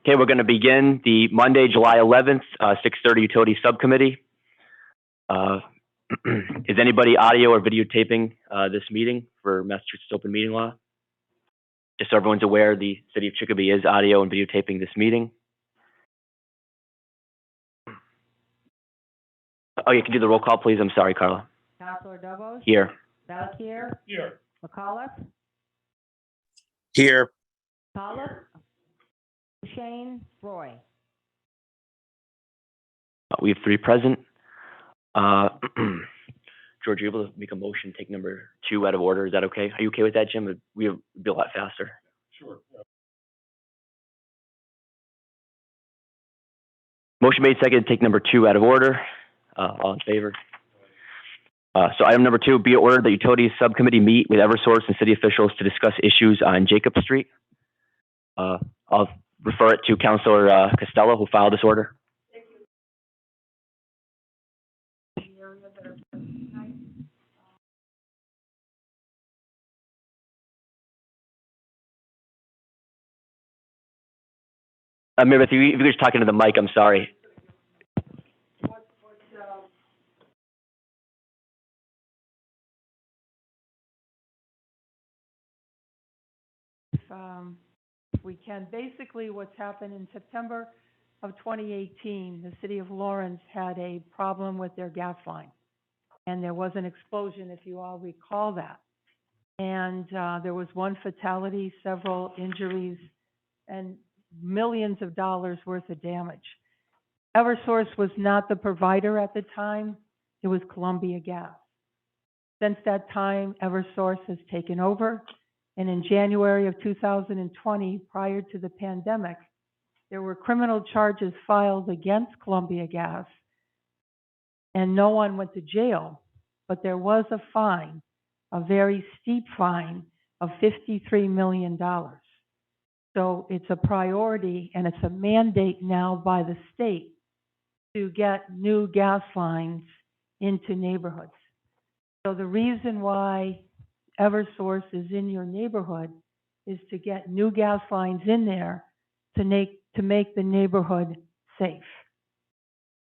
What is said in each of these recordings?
Okay, we're going to begin the Monday, July 11th, 6:30 Utility Subcommittee. Is anybody audio or videotaping this meeting for Massachusetts Open Meeting Law? Just so everyone's aware, the City of Chicopee is audio and videotaping this meeting. Oh, you can do the roll call, please. I'm sorry, Carla. Councilor Dubos? Here. Valakir? Here. McAuliffe? Here. Paulus? Shane? Roy? We have 3 present. George, are you able to make a motion, take number 2 out of order? Is that okay? Are you okay with that, Jim? We'll be a lot faster. Sure. Motion made, second, to take number 2 out of order. All in favor? So item number 2, be it ordered that Utilities Subcommittee meet with Eversource and city officials to discuss issues on Jacob Street. I'll refer it to Councilor Costello, who filed this order. Maybe if you're just talking to the mic, I'm sorry. If we can, basically what's happened in September of 2018, the city of Lawrence had a problem with their gas line. And there was an explosion, if you all recall that. And there was 1 fatality, several injuries, and millions of dollars worth of damage. Eversource was not the provider at the time. It was Columbia Gas. Since that time, Eversource has taken over. And in January of 2020, prior to the pandemic, there were criminal charges filed against Columbia Gas. And no one went to jail, but there was a fine, a very steep fine of $53 million. So it's a priority and it's a mandate now by the state to get new gas lines into neighborhoods. So the reason why Eversource is in your neighborhood is to get new gas lines in there to make the neighborhood safe.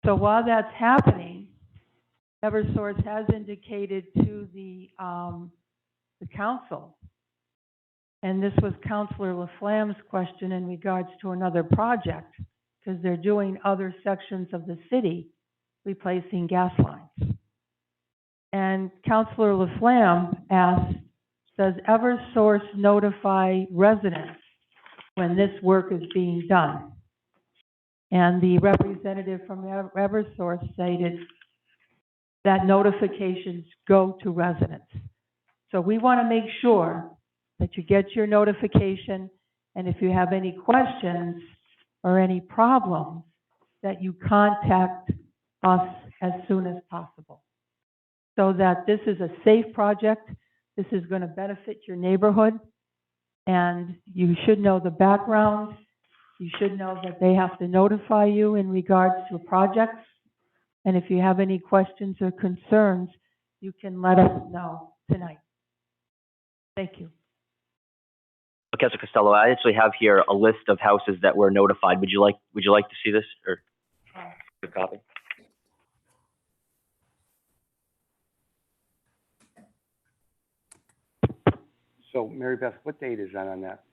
So while that's happening, Eversource has indicated to the council, and this was Councilor LaFlamme's question in regards to another project, because they're doing other sections of the city replacing gas lines. And Councilor LaFlamme asked, does Eversource notify residents when this work is being done? And the representative from Eversource stated that notifications go to residents. So we want to make sure that you get your notification, and if you have any questions or any problems, that you contact us as soon as possible, so that this is a safe project. This is going to benefit your neighborhood, and you should know the background. You should know that they have to notify you in regards to projects. And if you have any questions or concerns, you can let us know tonight. Thank you. Councilor Costello, I actually have here a list of houses that were notified. Would you like to see this, or a copy? So, Mary Beth, what date is that on that?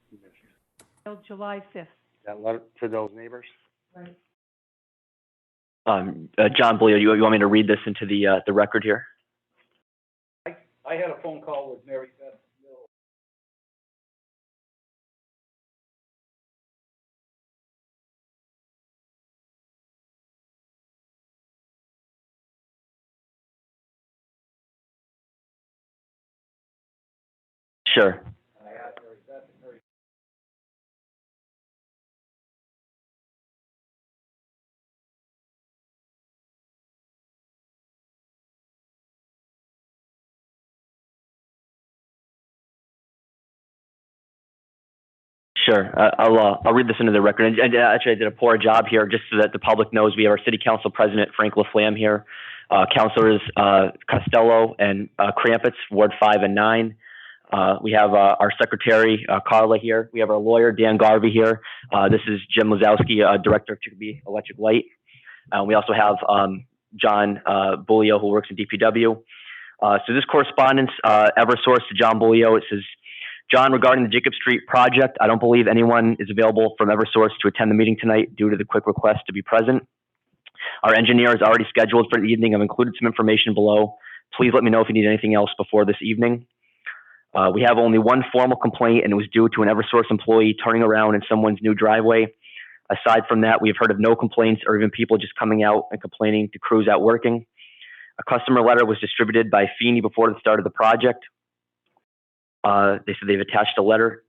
Till July 5th. That letter to those neighbors? Right. John Bleo, you want me to read this into the record here? I had a phone call with Mary Beth. Sure. Sure. I'll read this into the record. And actually, I did a poor job here, just so that the public knows. We have our City Council President, Frank LaFlamme, here. Councilors Costello and Krampitz, Ward 5 and 9. We have our secretary, Carla, here. We have our lawyer, Dan Garvey, here. This is Jim Lazowski, director of Chicopee Electric Light. We also have John Bulio, who works in DPW. So this correspondence, Eversource to John Bulio, it says, John, regarding the Jacob Street project, I don't believe anyone is available from Eversource to attend the meeting tonight due to the quick request to be present. Our engineer is already scheduled for the evening. I've included some information below. Please let me know if you need anything else before this evening. We have only one formal complaint, and it was due to an Eversource employee turning around in someone's new driveway. Aside from that, we've heard of no complaints or even people just coming out and complaining to crews out working. A customer letter was distributed by Feeney before the start of the project. They said they've attached a letter.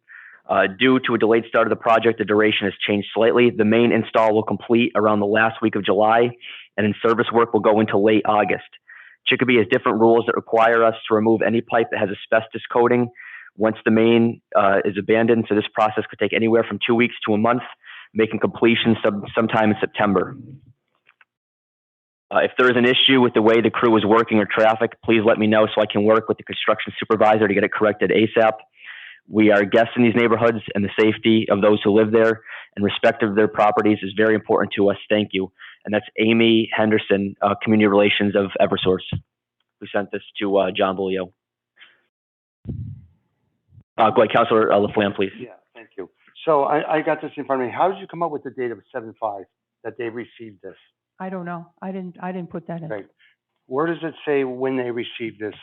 Due to a delayed start of the project, the duration has changed slightly. The main install will complete around the last week of July, and in-service work will go into late August. Chicopee has different rules that require us to remove any pipe that has asbestos coating once the main is abandoned, so this process could take anywhere from 2 weeks to a month, making completion sometime in September. If there is an issue with the way the crew is working or traffic, please let me know so I can work with the construction supervisor to get it corrected ASAP. We are guests in these neighborhoods, and the safety of those who live there and respect of their properties is very important to us. Thank you. And that's Amy Henderson, Community Relations of Eversource, who sent this to John Bulio. Go ahead, Councilor LaFlamme, please. Yeah, thank you. So I got this in front of me. How did you come up with the date of 7/5 that they received this? I don't know. I didn't put that in. Right. Where does it say when they received this?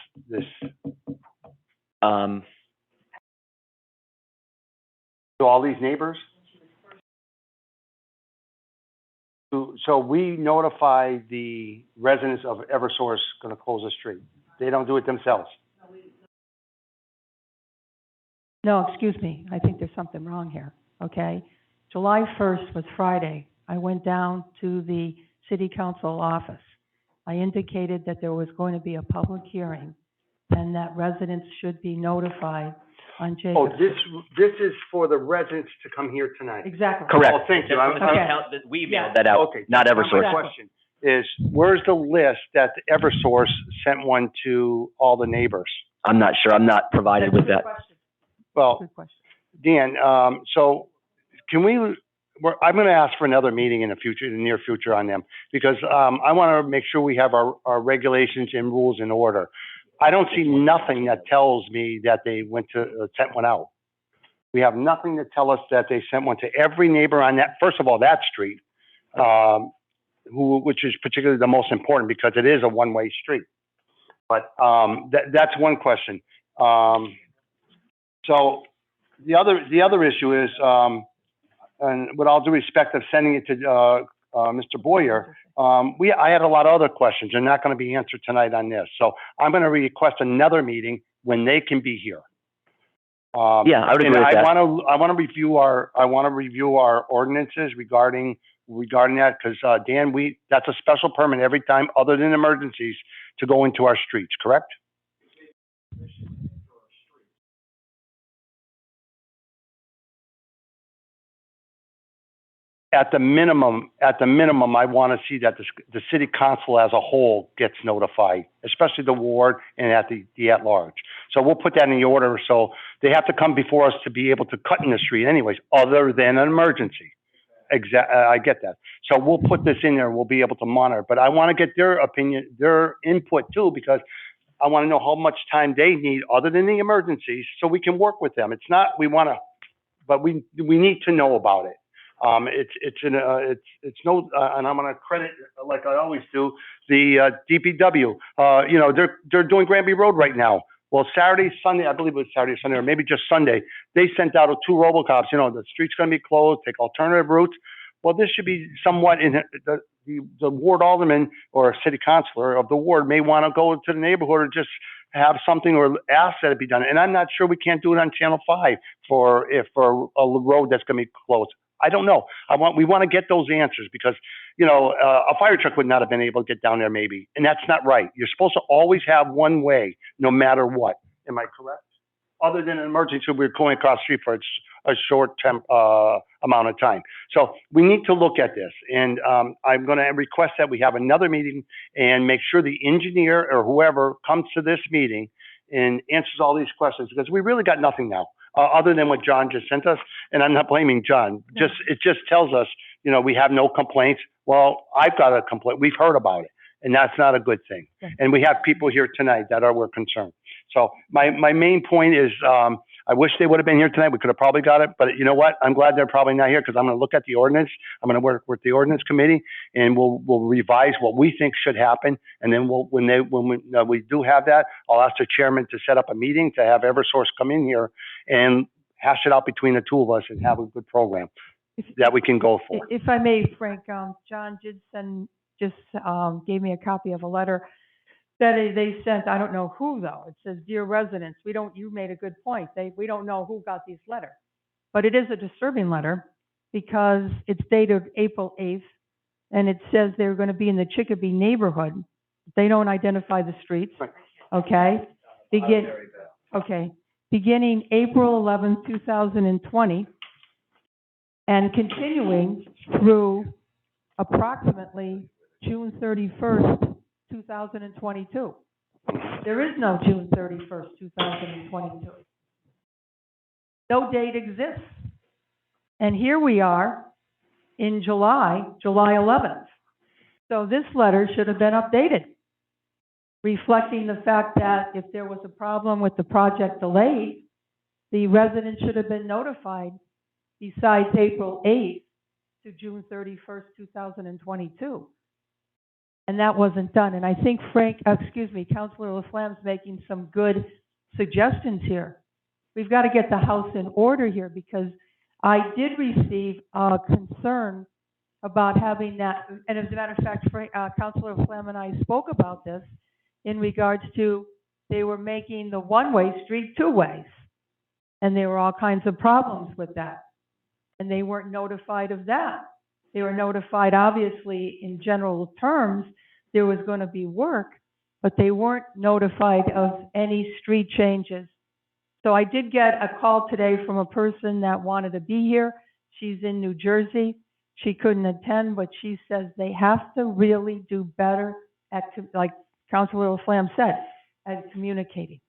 To all these neighbors? So we notify the residents of Eversource going to close the street. They don't do it themselves. No, excuse me. I think there's something wrong here, okay? July 1st was Friday. I went down to the city council office. I indicated that there was going to be a public hearing and that residents should be notified on Jacob. Oh, this is for the residents to come here tonight? Exactly. Correct. Oh, thank you. We Yeah. mailed that out, Okay. not My Eversource. question is, where's the list that Eversource sent one to all the neighbors? I'm not sure. I'm not provided with that. Well, Good question. Dan, so can I'm going to ask for another meeting in the near future on them, because I want to make sure we have our regulations and rules in order. I don't see nothing that tells me that they sent one out. We have nothing to tell us that they sent one to every neighbor on that, first of all, that street, which is particularly the most important because it is a one-way street. But that's one question. So the other issue is, and with all due respect of sending it to Mr. Boyer, I had a lot of other questions. They're not going to be answered tonight on this. So I'm going to request another meeting when they can be here. Yeah, I would agree with that. I want to review our ordinances regarding that, because Dan, that's a special permit every time other than emergencies to go into our streets, correct? At the minimum, I want to see that the city council as a whole gets notified, especially the ward and the at-large. So we'll put that in the order. So they have to come before us to be able to cut in the street anyways, other than an emergency. I get that. So we'll put this in there and we'll be able to monitor. But I want to get their opinion, their input too, because I want to know how much time they need other than the emergencies so we can work with them. It's not, but we need to know about it. It's no, and I'm going to credit, like I always do, the DPW. They're doing Granby Road right now. Well, Saturday, Sunday, I believe it was Saturday, Sunday, or maybe just Sunday, they sent out 2 robocops. The street's going to be closed, take alternative routes. Well, this should be somewhat in the ward alderman or city councilor of the ward may want to go to the neighborhood or just have something or ask that it be done. And I'm not sure we can't do it on Channel 5 for a road that's going to be closed. I don't know. We want to get those answers because, a fire truck would not have been able to get down there maybe. And that's not right. You're supposed to always have one way, no matter what. Am I correct? Other than an emergency, we're going across the street for a short amount of time. So we need to look at this. And I'm going to request that we have another meeting and make sure the engineer or whoever comes to this meeting and answers all these questions, because we really got nothing now, other than what John just sent us. And I'm not blaming John. No. It just tells us, you know, we have no complaints. Well, I've got a complaint. We've heard about it, and that's not a good thing. Okay. And we have people here tonight that were concerned. So my main point is, I wish they would have been here tonight. We could have probably got it, but you know what? I'm glad they're probably not here, because I'm going to look at the ordinance. I'm going to work with the ordinance committee, and we'll revise what we think should happen. And then when we do have that, I'll ask the chairman to set up a meeting to have Eversource come in here and hash it out between the two of us and have a good program that we can go for. If I may, Frank, John did gave me a copy of a letter that they sent, I don't know who though. It says, "Dear residents, you made a good point. We don't know who got these letters." But it is a disturbing letter because it's dated April 8th, and it says they're going to be in the Chicopee neighborhood. They don't identify the streets, Right. okay? Beginning April 11th, 2020, and continuing through approximately June 31st, 2022. There is no June 31st, 2022. No date exists. And here we are in July 11th. So this letter should have been updated, reflecting the fact that if there was a problem with the project delayed, the residents should have been notified besides April 8th to June 31st, 2022. And that wasn't done. And I think Councilor LaFlamme's making some good suggestions here. We've got to get the house in order here, because I did receive a concern about having that, and as a matter of fact, Councilor LaFlamme and I spoke about this in regards to they were making the one-way street two ways. And there were all kinds of problems with that. And they weren't notified of that. They were notified, obviously, in general terms, there was going to be work, but they weren't notified of any street changes. So I did get a call today from a person that wanted to be here. She's in New Jersey. She couldn't attend, but she says they have to really do better at, like Councilor LaFlamme said, at communicating.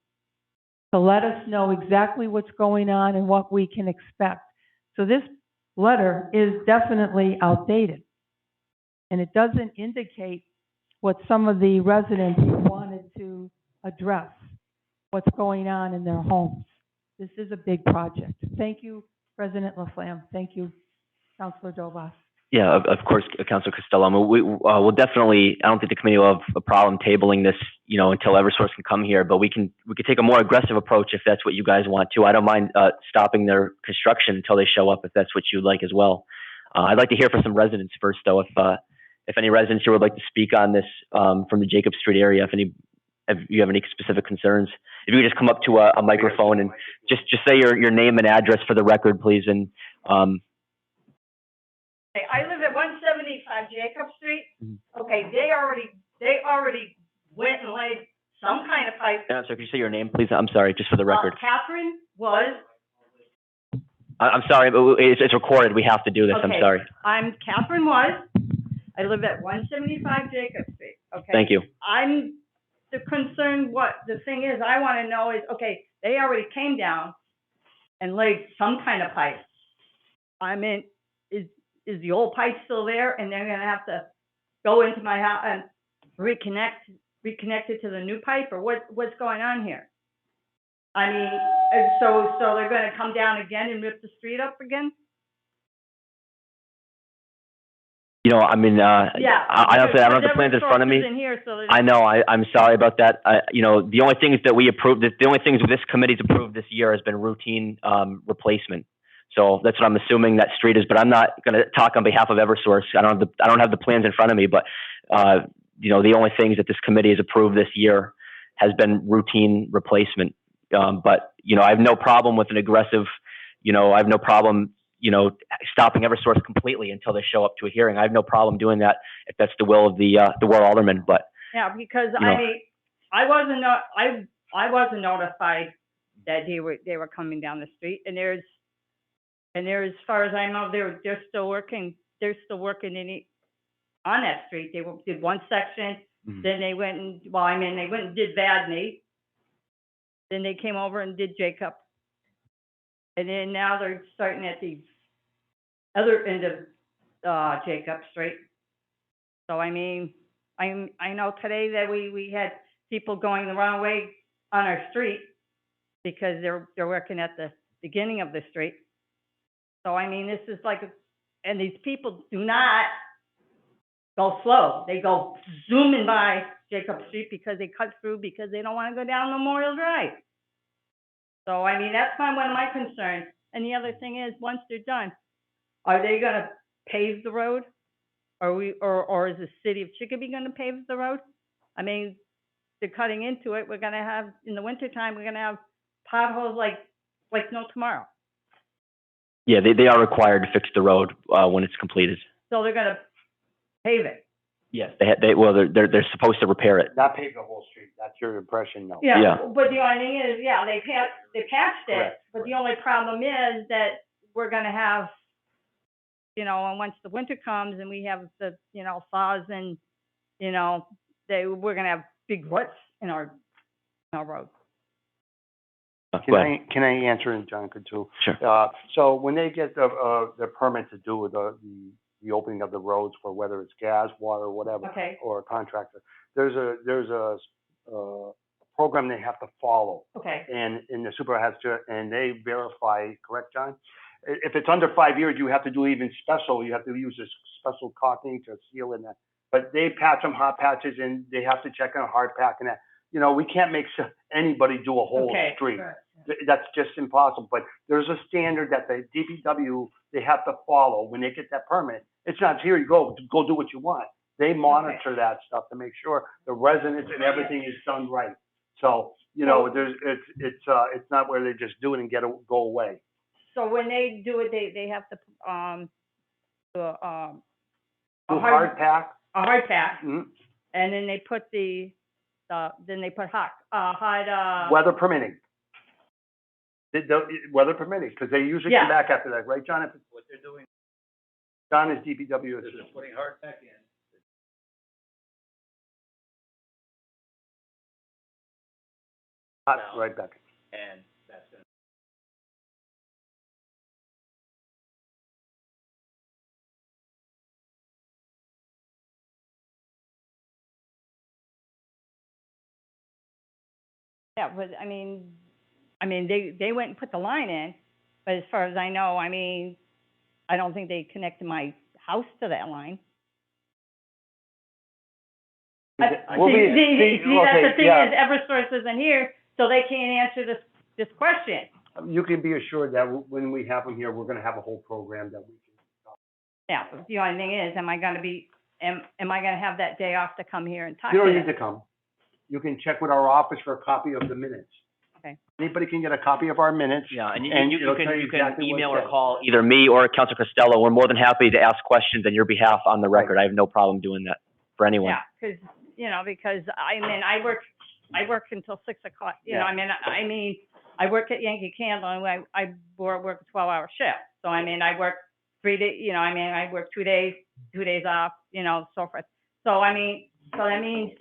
To let us know exactly what's going on and what we can expect. So this letter is definitely outdated. And it doesn't indicate what some of the residents wanted to address, what's going on in their homes. This is a big project. Thank you, President LaFlamme. Thank you, Councilor Dovas. Yeah, of course, Councilor Costello. We'll definitely, I don't think the committee will have a problem tabling this, you know, until Eversource can come here, but we could take a more aggressive approach if that's what you guys want to. I don't mind stopping their construction until they show up, if that's what you'd like as well. I'd like to hear from some residents first, though, if any residents here would like to speak on this from the Jacob Street area, if you have any specific concerns. If you could just come up to a microphone and just say your name and address for the record, please. And I live at 175 Jacob Street. Okay, they already went and laid some kind of pipe. sorry, could you say your name, please? I'm sorry, just for the record. Catherine was. I'm sorry, but it's recorded. We have to do this. Okay. I'm sorry. I'm Catherine was. I live at 175 Jacob Street. Okay. Thank you. I'm the concern. What the thing is, I want to know is, okay, they already came down and laid some kind of pipe. I mean, is the old pipe still there, and they're gonna have to go into my house and reconnect it to the new pipe, or what's going on here? I mean, so they're gonna come down again and rip the street up again? You know, I mean, Yeah. I honestly, I don't have the plans in front of me. I know, I'm sorry about that. You know, the only things that we approved, the only things this committee's approved this year has been routine replacement. So that's what I'm assuming that street is, but I'm not going to talk on behalf of Eversource. I don't have the plans in front of me, but you know, the only things that this committee has approved this year has been routine replacement. But you know, I have no problem with an aggressive. You know, I have no problem, you know, stopping Eversource completely until they show up to a hearing. I have no problem doing that if that's the will of the ward alderman. But yeah, because you know, I mean, I wasn't notified that they were coming down the street, and there's, as far as I know, they're still working. They're still working on that street. They did one section, then they went and they went and did Vadney, Then they came over and did Jacob. And then now they're starting at the other end of, Jacob Street. So I mean, I know today that we had people going the wrong way on our street because they're working at the beginning of the street. So I mean, this is like, and these people do not go slow. They go zooming by Jacob Street because they cut through because they don't want to go down Memorial Drive. So I mean, that's one of my concerns. And the other thing is, once they're done, are they gonna pave the road? Or is the city of Chicopee gonna pave the road? I mean, they're cutting into it. We're gonna have, in the wintertime, we're gonna have potholes like no tomorrow. Yeah, they are required to fix the road, when it's completed. So they're gonna pave it. Yes, they're supposed to repair it. Not pave the whole street, that's your impression, no. Yeah, Yeah. but the only thing is, yeah, they patched it, Correct, but the only problem is that we're gonna have, you know, and once the winter comes and we have the, you know, thaws and, you know, we're gonna have big ruts in our road. Go ahead. Can I answer it, John, could too? Sure. So when they get the permit to do the opening of the roads for whether it's gas, water, whatever, Okay, or a contractor, there's a program they have to follow. okay, And the super has to, and they verify, correct, John? If it's under 5 years, you have to do even special, you have to use this special caulking to seal in that. But they patch them hot patches and they have to check on a hard pack and that. You know, we can't make anybody do a whole okay. street. Sure. That's just impossible. But there's a standard that the DPW, they have to follow when they get that permit. It's not, here you go do what you want. They monitor that stuff to make sure the residents and everything is done right. So, you know, it's not where they just do it and go away. So when they do it, they have to, do a Hard pack. a hard pack, Mhm. and then they put then they put hot, Weather permitting. Weather permitting, because they usually come back after that, right, John? What they're doing John is DPW. is they're putting hard pack in. Hot, right back. And that's gonna. yeah, but I mean, they went and put the line in, but as far as I know, I mean, I don't think they connected my house to that line. We'll That's be- the thing yeah. is, Eversource isn't here, so they can't answer this question. You can be assured that when we have them here, we're gonna have a whole program that we can. Yeah, but the only thing is, am I gonna have that day off to come here and talk You to don't them? need to come. You can check with our office for a copy of the minutes. Okay. Anybody can get a copy of our minutes. Yeah, and And you it'll can tell you exactly what email it or says. call either me or Council Costello. We're more than happy to ask questions on your behalf on the record. I have no problem doing that for anyone. Yeah, because, you know, because I mean, I work until 6 o'clock, you know, I mean, I work at Yankee Candle and I work a 12-hour shift. So, I mean, I work 3 days, you know, I mean, I work 2 days off, you know, so forth. So, I mean, so that means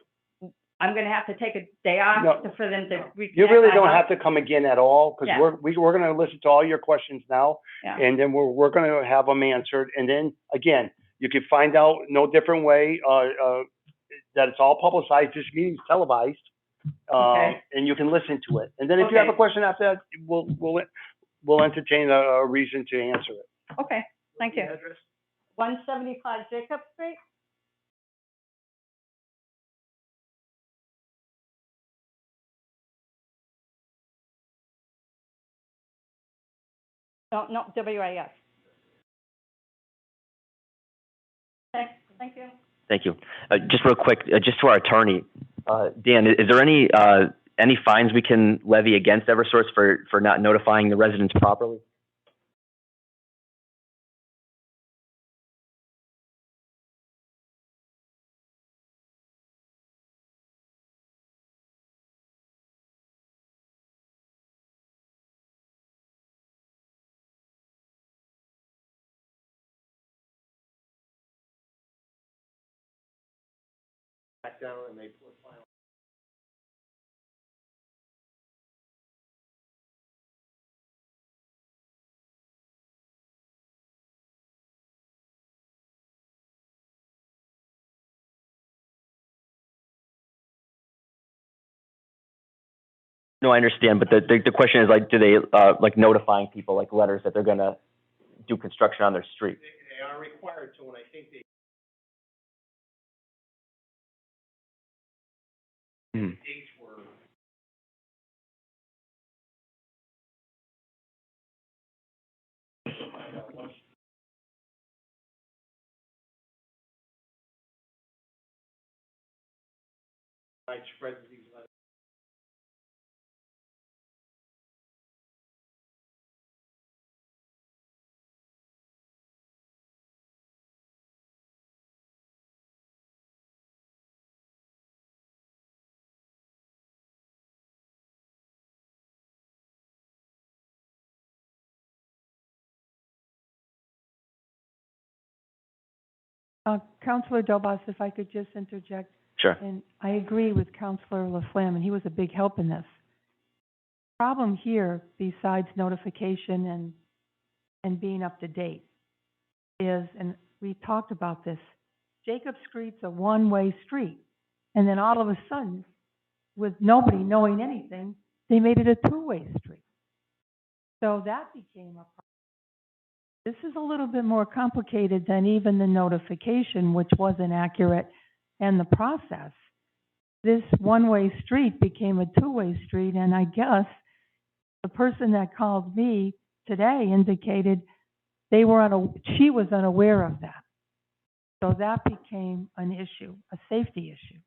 I'm gonna have to take a day off No. for them to reconnect. You really my don't house. have to come again at all, because Yeah. we're gonna listen to all your questions now. Yeah. And then we're gonna have them answered, and then, again, you can find out no different way, that it's all publicized, this meeting's televised. Okay. And you can listen to it, and then if you have a Okay. question after that, we'll entertain a reason to answer it. Okay, thank you. Address? 175 Jacob Street? No, WIS. Okay, thank you. Thank you. Just real quick, just to our attorney, Dan, is there any fines we can levy against Eversource for not notifying the residents properly? Back down and they put No, I understand, but the question is like, do they, like notifying people, like letters that they're gonna do construction on their street? They are required to, and I think the Hmm. dates were. I spread these letters. Counselor Dobas, if I could just interject, Sure. and I agree with Counselor Laflamme, and he was a big help in this. Problem here, besides notification and being up to date, is, and we talked about this, Jacob Street's a one-way street. And then all of a sudden, with nobody knowing anything, they made it a two-way street. So that became a problem. This is a little bit more complicated than even the notification, which wasn't accurate, and the process. This one-way street became a two-way street, and I guess the person that called me today indicated she was unaware of that. So that became an issue, a safety issue.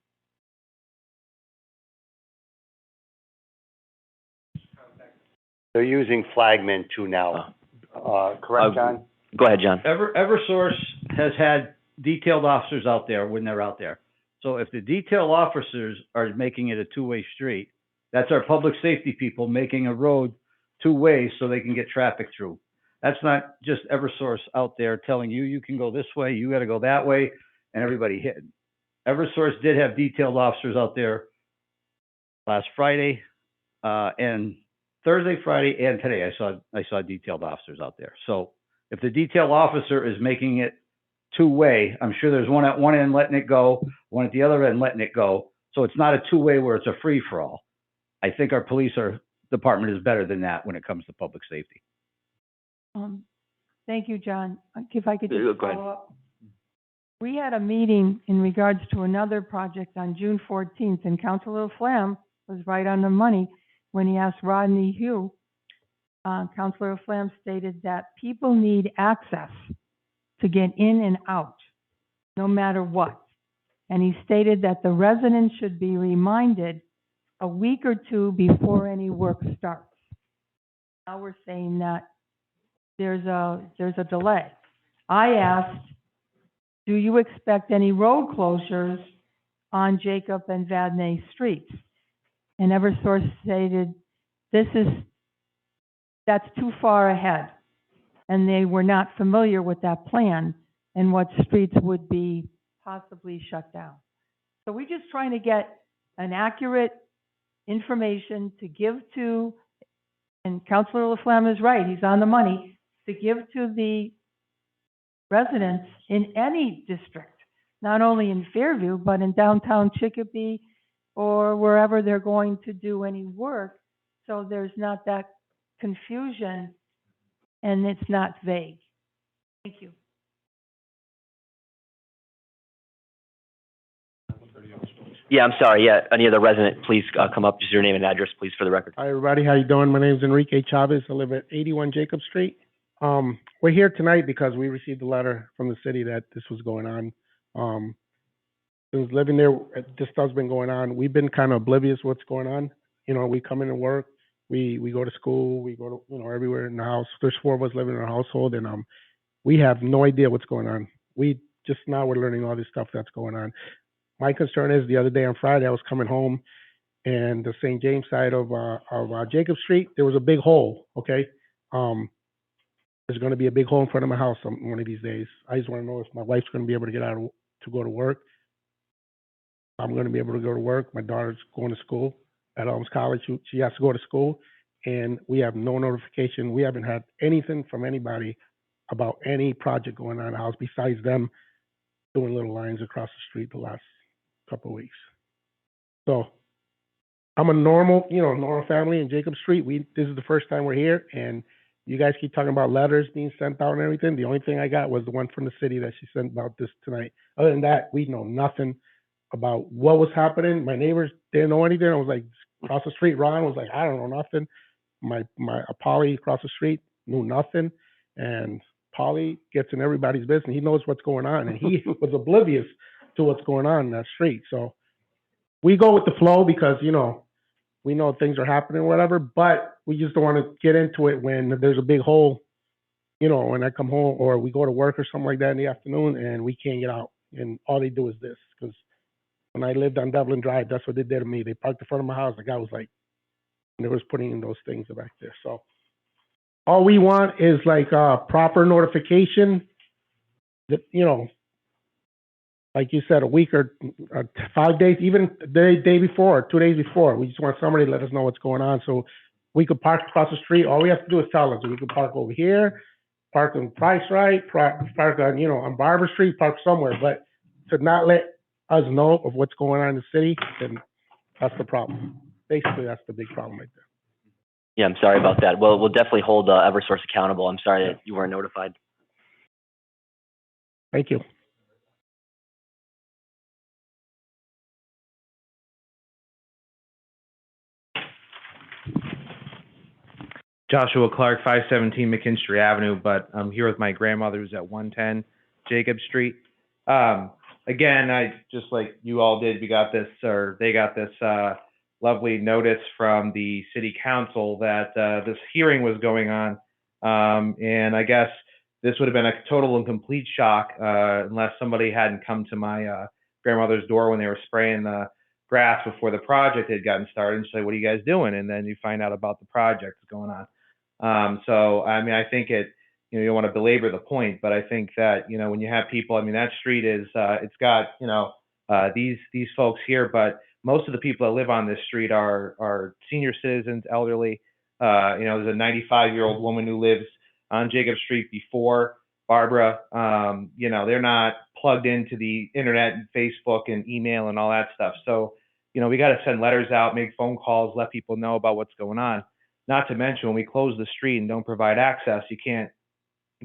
They're using Flagman too now, correct, John? Go ahead, John. Eversource has had detailed officers out there when they're out there. So if the detail officers are making it a two-way street, that's our public safety people making a road two ways so they can get traffic through. That's not just Eversource out there telling you, you can go this way, you gotta go that way, and everybody hitting. Eversource did have detailed officers out there last Friday, and Thursday, Friday, and today. I saw detailed officers out there. So if the detail officer is making it two-way, I'm sure there's one at one end letting it go, one at the other end letting it go. So it's not a two-way where it's a free-for-all. I think our police department is better than that when it comes to public safety. Thank you, John. If I could Go just ahead. follow up. We had a meeting in regards to another project on June 14th, and Councilor Flam was right on the money when he asked Rodney Hugh. Councilor Flam stated that people need access to get in and out, no matter what. And he stated that the residents should be reminded a week or two before any work starts. Now we're saying that there's a delay. I asked, do you expect any road closures on Jacob and Vadnais streets? And Eversource stated, that's too far ahead. And they were not familiar with that plan and what streets would be possibly shut down. So we're just trying to get an accurate information to give to, and Councilor Laflamme is right, he's on the money, to give to the residents in any district, not only in Fairview, but in downtown Chicopee or wherever they're going to do any work, so there's not that confusion and it's not vague. Thank you. Yeah, I'm sorry. Yeah, any other resident, please come up, just your name and address, please, for the record. Hi, everybody. How you doing? My name's Enrique Chavez. I live at 81 Jacob Street. We're here tonight because we received a letter from the city that this was going on. Since living there, this stuff's been going on. We've been kind of oblivious what's going on. You know, we come into work, we go to school, we go to, you know, everywhere in the house. There's 4 of us living in our household, and we have no idea what's going on. We just now we're learning all this stuff that's going on. My concern is the other day on Friday, I was coming home, and the St. James side of Jacob Street, there was a big hole. Okay, there's going to be a big hole in front of my house one of these days. I just want to know if my wife's going to be able to get out to go to work. I'm going to be able to go to work. My daughter's going to school at Elms College. She has to go to school, and we have no notification. We haven't had anything from anybody about any project going on in the house besides them doing little lines across the street the last couple of weeks. So I'm a normal, normal family in Jacob Street. This is the first time we're here, and you guys keep talking about letters being sent out and everything. The only thing I got was the one from the city that she sent about this tonight. Other than that, we know nothing about what was happening. My neighbors didn't know anything. I was like, across the street, Ron was like, I don't know nothing. My Polly across the street knew nothing, and Polly gets in everybody's business. He knows what's going on, and he was oblivious to what's going on in that street. So we go with the flow because we know things are happening, or whatever. But we just don't want to get into it when there's a big hole. When I come home or we go to work or something like that in the afternoon, and we can't get out, and all they do is this. Because when I lived on Dublin Drive, that's what they did to me. They parked in front of my house. The guy was like, and they was putting in those things back there. So all we want is like proper notification that, like you said, a week or 5 days, even the day before, 2 days before. We just want somebody to let us know what's going on so we could park across the street. All we have to do is tell us. We could park over here, park on Price Right, park on, on Barber Street, park somewhere. But to not let us know of what's going on in the city, then that's the problem. Basically, that's the big problem right there. Yeah, I'm sorry about that. Well, we'll definitely hold Eversource accountable. I'm sorry that you weren't notified. Thank you. Joshua Clark, 517 McKinstry Avenue, but I'm here with my grandmother who's at 110 Jacob Street. Again, I just like you all did, they got this lovely notice from the city council that this hearing was going on. And I guess this would have been a total and complete shock unless somebody hadn't come to my grandmother's door when they were spraying the grass before the project had gotten started and say, what are you guys doing? And then you find out about the project that's going on. So, I mean, I think you don't want to belabor the point, but I think that, when you have people, I mean, that street is, it's got, these folks here, but most of the people that live on this street are senior citizens, elderly. There's a 95-year-old woman who lives on Jacob Street before Barbara. They're not plugged into the internet and Facebook and email and all that stuff. So, we got to send letters out, make phone calls, let people know about what's going on. Not to mention, when we close the street and don't provide access, you can't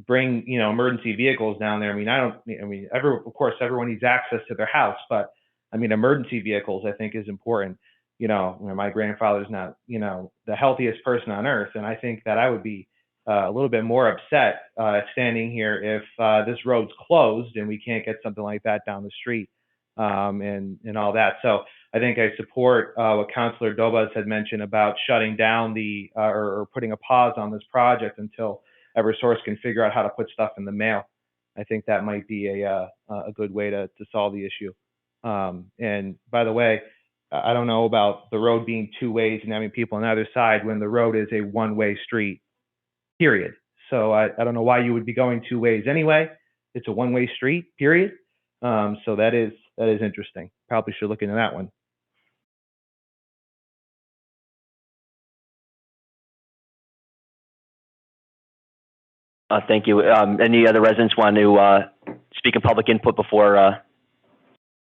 bring, emergency vehicles down there. Of course, everyone needs access to their house, but emergency vehicles, I think, is important. My grandfather's not, the healthiest person on earth. And I think that I would be a little bit more upset standing here if this road's closed and we can't get something like that down the street and all that. So I think I support what Councilor Dobas had mentioned about shutting down or putting a pause on this project until Eversource can figure out how to put stuff in the mail. I think that might be a good way to solve the issue. And by the way, I don't know about the road being two ways and having people on either side when the road is a one-way street, period. So I don't know why you would be going two ways anyway. It's a one-way street, period. So that is interesting. Probably should look into that one. Thank you. Any other residents want to speak in public input before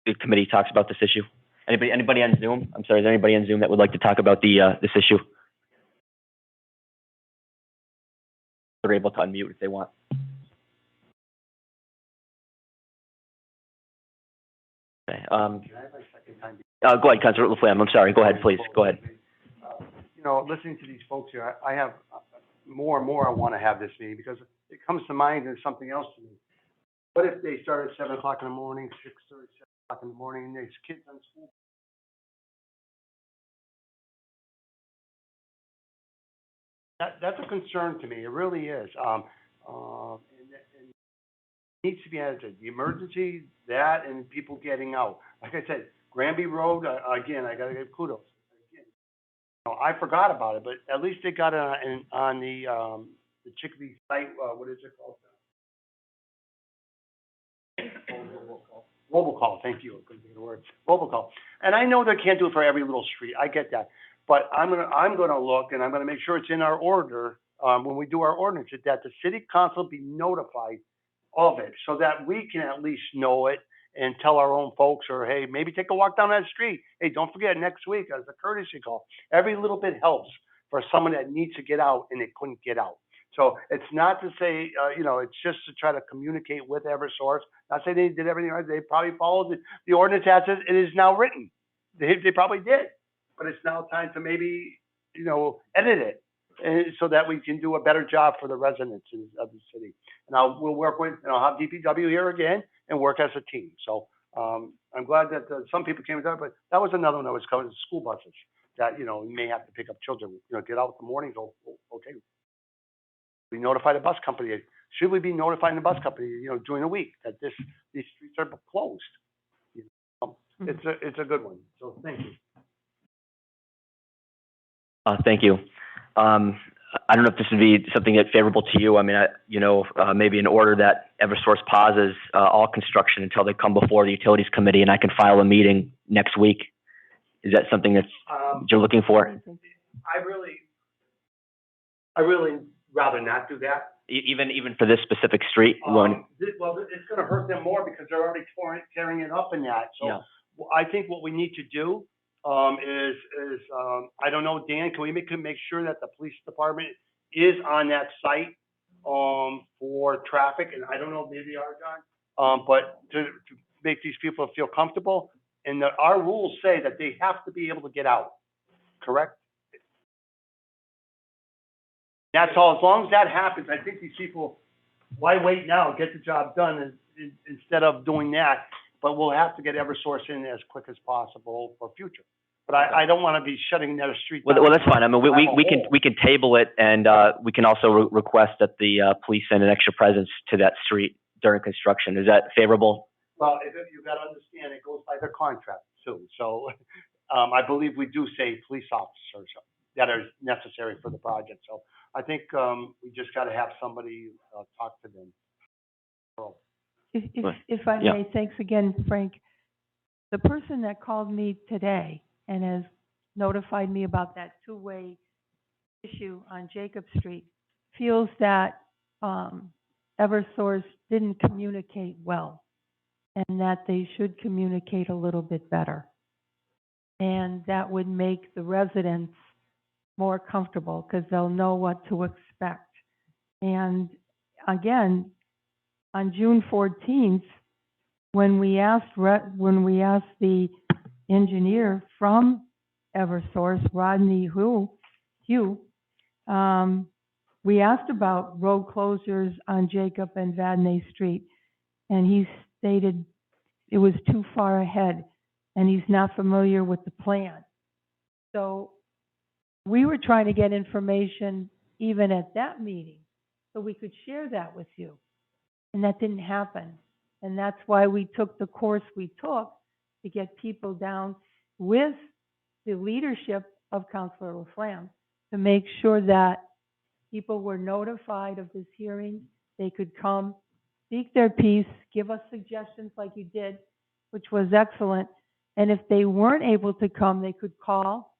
the committee talks about this issue? Anybody on Zoom? I'm sorry, is there anybody on Zoom that would like to talk about this issue? They're able to unmute if they want. Okay. Go ahead, Councilor Laflamme. I'm sorry. Go ahead, please. Go ahead. Listening to these folks here, I have more and more I want to have this meeting because it comes to mind there's something else to me. What if they start at 7 o'clock in the morning, 6:30, 7 o'clock in the morning, and there's kids on school? That's a concern to me. It really is. And it needs to be added. The emergency, that, and people getting out. Like I said, Granby Road, again, I got to give kudos. Again, I forgot about it, but at least they got it on the Chicopee site. What is it called? Robocall. Thank you. I couldn't think of the word. Robocall. And I know they can't do it for every little street. I get that. But I'm gonna look, and I'm gonna make sure it's in our order when we do our ordinance, that the city council be notified of it, so that we can at least know it and tell our own folks, or hey, maybe take a walk down that street. Hey, don't forget next week as a courtesy call. Every little bit helps for someone that needs to get out and they couldn't get out. So it's not to say, it's just to try to communicate with Eversource. Not say they did everything right. They probably followed the ordinance as it is now written. They probably did, but it's now time to maybe, edit it so that we can do a better job for the residents of the city. And we'll work with, I'll have DPW here again and work as a team. So I'm glad that some people came with that, but that was another one that was covered, school buses that, you may have to pick up children, get out in the morning, go, okay. We notify the bus company. Should we be notifying the bus company, during the week that these streets are closed? It's a good one. So thank you. Thank you. I don't know if this would be something that's favorable to you. I mean, maybe in order that Eversource pauses all construction until they come before the Utilities Committee, and I can file a meeting next week. Is that something that you're looking for? I really rather not do that. Even for this specific street? Well, it's going to hurt them more because they're already tearing it up in that. So yeah. I think what we need to do is I don't know, Dan, can we make sure that the police department is on that site for traffic? And I don't know, maybe they are, John, but to make these people feel comfortable. And our rules say that they have to be able to get out, correct? That's all. As long as that happens, I think these people, why wait now? Get the job done instead of doing that. But we'll have to get Eversource in as quick as possible for future. But I don't want to be shutting that street down. Well, that's fine. I mean, we can table it, and we can also request that the police send an extra presence to that street during construction. Is that favorable? Well, you got to understand, it goes by their contract too. So I believe we do say police officers that are necessary for the project. So I think we just got to have somebody talk to them. So, if I may, thanks again, Frank. The person that called me today and has notified me about that two-way issue on Jacob Street feels that Eversource didn't communicate well and that they should communicate a little bit better. And that would make the residents more comfortable because they'll know what to expect. And again, on June 14th, when we asked the engineer from Eversource, Rodney Hugh, we asked about road closures on Jacob and Vadnais Street, and he stated it was too far ahead, and he's not familiar with the plan. So we were trying to get information even at that meeting so we could share that with you, and that didn't happen. And that's why we took the course we took to get people down with the leadership of Councilor LaFlamme to make sure that people were notified of this hearing. They could come, speak their piece, give us suggestions like you did, which was excellent. And if they weren't able to come, they could call.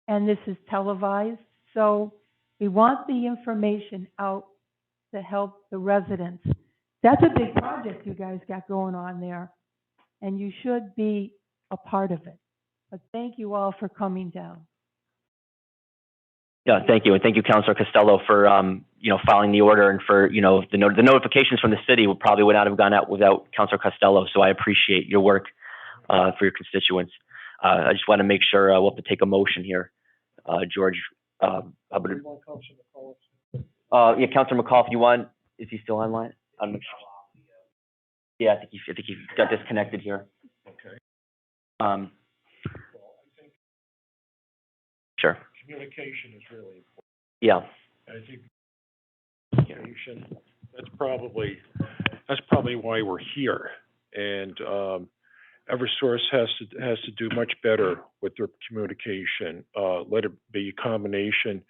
And this is televised. So we want the information out to help the residents. That's a big project you guys got going on there, and you should be a part of it. But thank you all for coming down. Yeah, thank you, and thank you, Councilor Costello, for filing the order, and for the notifications from the city probably would not have gone out without Councilor Costello. So I appreciate your work for your constituents. I just want to make sure we'll have to take a motion here, George. Yeah, Councilor McCall, if you want, is he still online? Yeah, I think he got disconnected here. Okay. Sure. Communication is really important. Yeah. I think communication, that's probably why we're here. And Eversource has to do much better with their communication. Let it be a combination,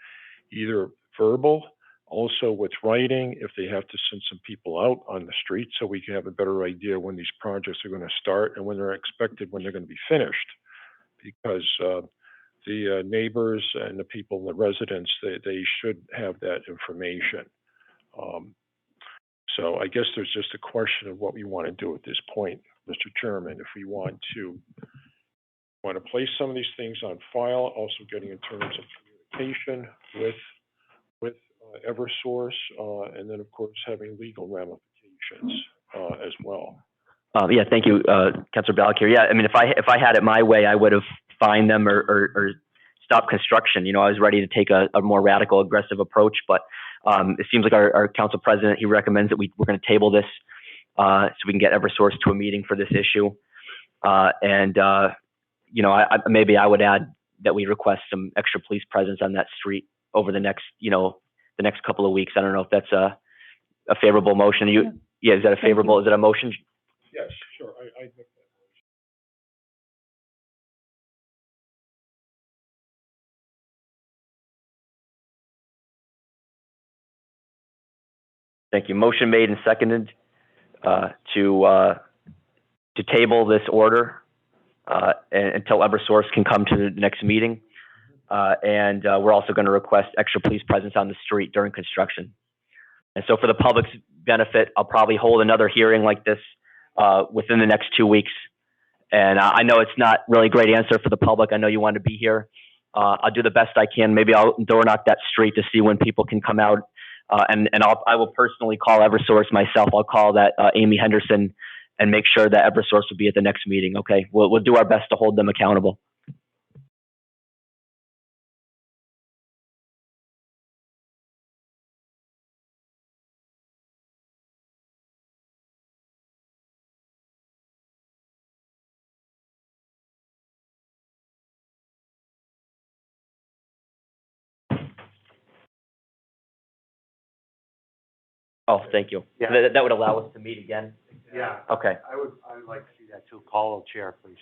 either verbal, also with writing, if they have to send some people out on the street so we can have a better idea when these projects are going to start and when they're expected, when they're going to be finished. Because the neighbors and the people, the residents, they should have that information. So I guess there's just a question of what we want to do at this point, Mr. Chairman. If we want to place some of these things on file, also getting in terms of communication with Eversource, and then of course having legal ramifications as well. Yeah, thank you, Councilor Balakir. Yeah, I mean, if I had it my way, I would have fined them or stopped construction. You know, I was ready to take a more radical, aggressive approach, but it seems like our council president, he recommends that we're going to table this so we can get Eversource to a meeting for this issue. You know, maybe I would add that we request some extra police presence on that street over the next, you know, the next couple of weeks. I don't know if that's a favorable motion. Yeah, is that a favorable? Is it a motion? Yes, sure. I think that. Thank you. Motion made and seconded to table this order until Eversource can come to the next meeting. We're also going to request extra police presence on the street during construction. And so for the public's benefit, I'll probably hold another hearing like this within the next 2 weeks. And I know it's not really a great answer for the public. I know you want to be here. I'll do the best I can. Maybe I'll door knock that street to see when people can come out. I will personally call Eversource myself. I'll call that Amy Henderson and make sure that Eversource will be at the next meeting. Okay, we'll do our best to hold them accountable. Oh, thank you. Yeah. That would allow us to meet again. Yeah. Okay. I would like to see that too. Call the chair, please.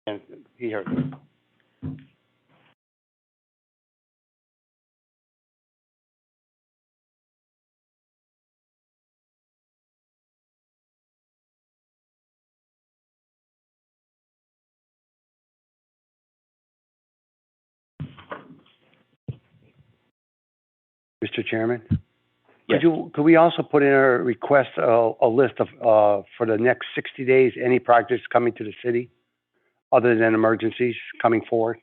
And he heard it. Mr. Chairman? Yes. Could we also put in a request, a list of, for the next 60 days, any projects coming to the city other than emergencies coming forward?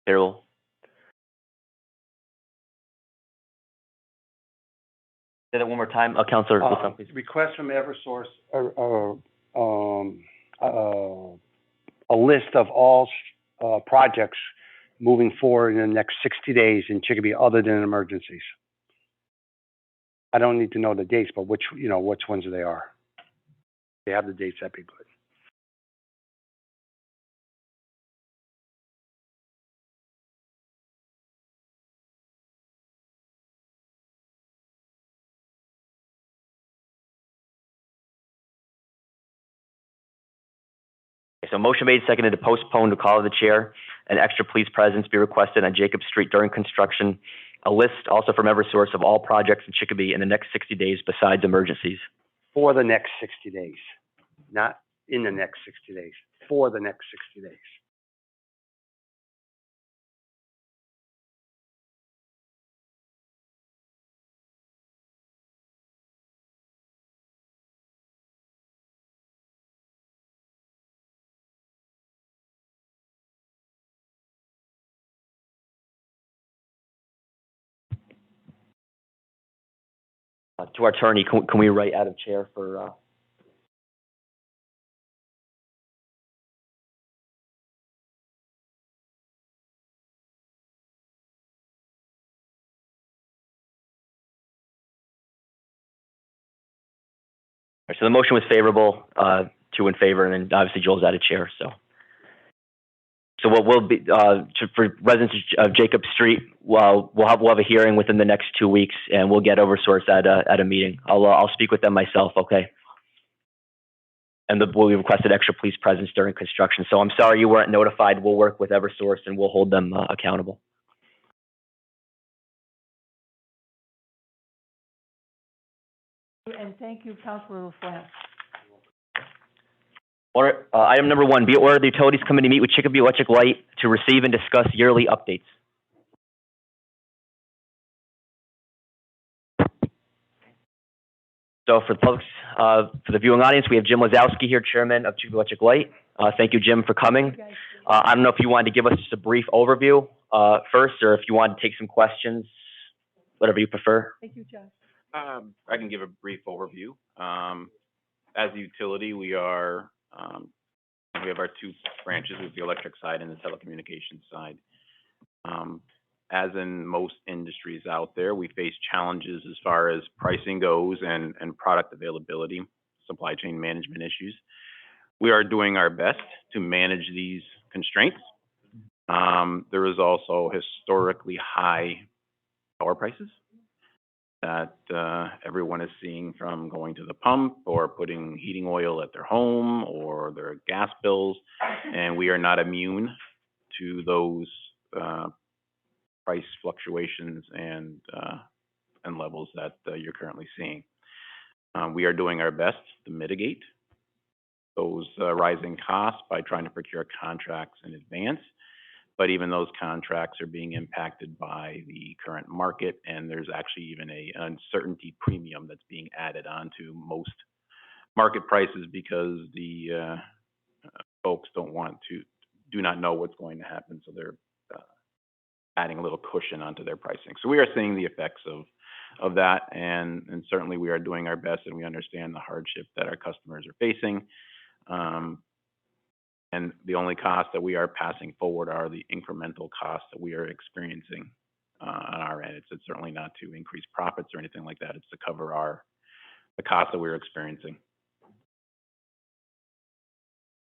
Carol. Say that one more time, Councilor. Please. Request from Eversource, a list of all, projects moving forward in the next 60 days in Chicopee other than emergencies. I don't need to know the dates, but which ones they are. If they have the dates, that'd be good. So motion made, seconded to postpone to call of the chair. An extra police presence be requested on Jacob Street during construction. A list also from Eversource of all projects in Chicopee in the next 60 days besides emergencies. For the next 60 days, not in the next 60 days, for the next 60 days. To our attorney, can we write out of chair for? So the motion was favorable, 2 in favor, and then obviously Joel's out of chair. So what will be for residents of Jacob Street? We'll have a hearing within the next 2 weeks, and we'll get Eversource at a meeting. I'll speak with them myself. Okay. and we requested extra police presence during construction. So I'm sorry you weren't notified. We'll work with Eversource and we'll hold them accountable. And thank you, Councilor LaFleur. Order, item number 1, be it ordered the Utilities Committee meet with Chicopee Electric Light to receive and discuss yearly updates. So for the public, for the viewing audience, we have Jim Lazowski here, Chairman of Chicopee Electric Light. Thank you, Jim, for coming. You guys- I don't know if you wanted to give us just a brief overview first, or if you wanted to take some questions, whatever you prefer. Thank you, Josh. I can give a brief overview. As a utility, we have our two branches, with the electric side and the telecommunications side. As in most industries out there, we face challenges as far as pricing goes and product availability, supply chain management issues. We are doing our best to manage these constraints. There is also historically high power prices that everyone is seeing from going to the pump or putting heating oil at their home or their gas bills, and we are not immune to those price fluctuations and levels that you're currently seeing. We are doing our best to mitigate those rising costs by trying to procure contracts in advance. But even those contracts are being impacted by the current market, and there's actually even an uncertainty premium that's being added onto most market prices because the folks do not know what's going to happen, so they're adding a little cushion onto their pricing. So we are seeing the effects of that, and certainly we are doing our best, and we understand the hardship that our customers are facing. And the only costs that we are passing forward are the incremental costs that we are experiencing on our end. It's certainly not to increase profits or anything like that. It's to cover the costs that we're experiencing.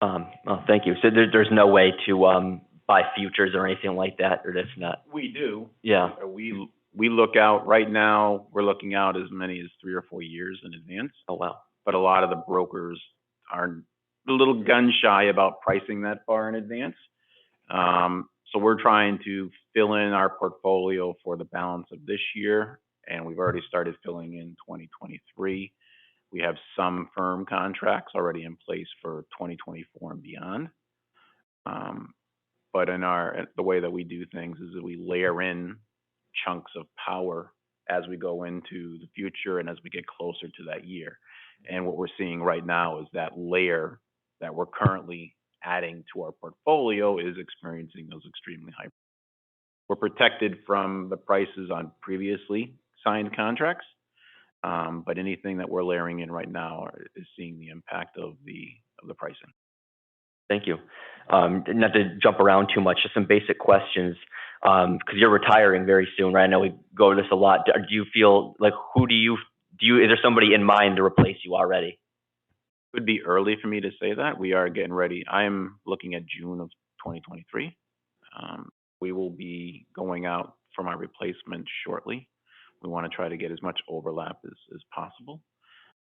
Well, thank you. So there's no way to buy futures or anything like that, or that's not? We do. Yeah. We look out right now. We're looking out as many as 3 or 4 years in advance. Oh, wow. But a lot of the brokers are a little gun shy about pricing that far in advance. So we're trying to fill in our portfolio for the balance of this year, and we've already started filling in 2023. We have some firm contracts already in place for 2024 and beyond. But the way that we do things is that we layer in chunks of power as we go into the future and as we get closer to that year. And what we're seeing right now is that layer that we're currently adding to our portfolio is experiencing those extremely high. We're protected from the prices on previously signed contracts, but anything that we're layering in right now is seeing the impact of the pricing. Thank you. Not to jump around too much, just some basic questions, because you're retiring very soon, right? I know we go over this a lot. Do you feel like is there somebody in mind to replace you already? It would be early for me to say that. We are getting ready. I am looking at June of 2023. We will be going out for my replacement shortly. We want to try to get as much overlap as possible.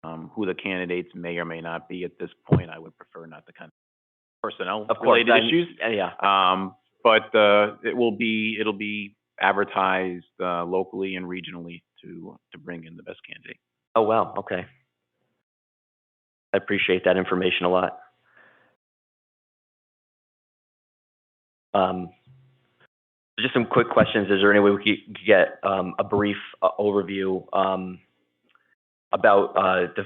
Who the candidates may or may not be at this point, I would prefer not to kind of personnel-related issues. Yeah. But it'll be advertised locally and regionally to bring in the best candidate. Oh, wow. Okay. I appreciate that information a lot. Just some quick questions. Is there any way we could get a brief overview about the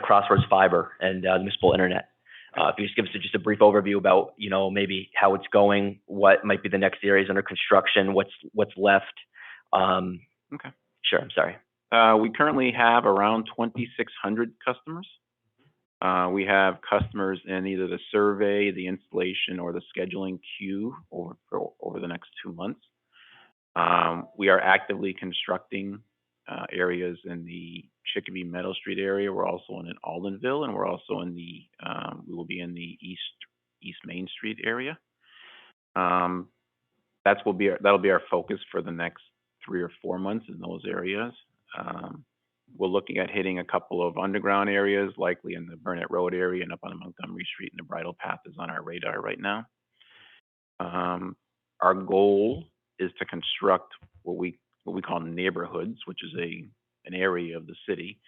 Crossroads Fiber and the municipal internet? If you just give us just a brief overview about, maybe how it's going, what might be the next areas under construction, what's left. Okay. Sure. I'm sorry. We currently have around 2,600 customers. We have customers in either the survey, the installation, or the scheduling queue over the next 2 months. We are actively constructing areas in the Chicopee Meadow Street area. We're also in Aldenville, and we're also we will be in the East Main Street area. That'll be our focus for the next 3 or 4 months in those areas. We're looking at hitting a couple of underground areas, likely in the Burnett Road area and up on Montgomery Street, and the Bridle Path is on our radar right now. Our goal is to construct what we call neighborhoods, which is an area of the city.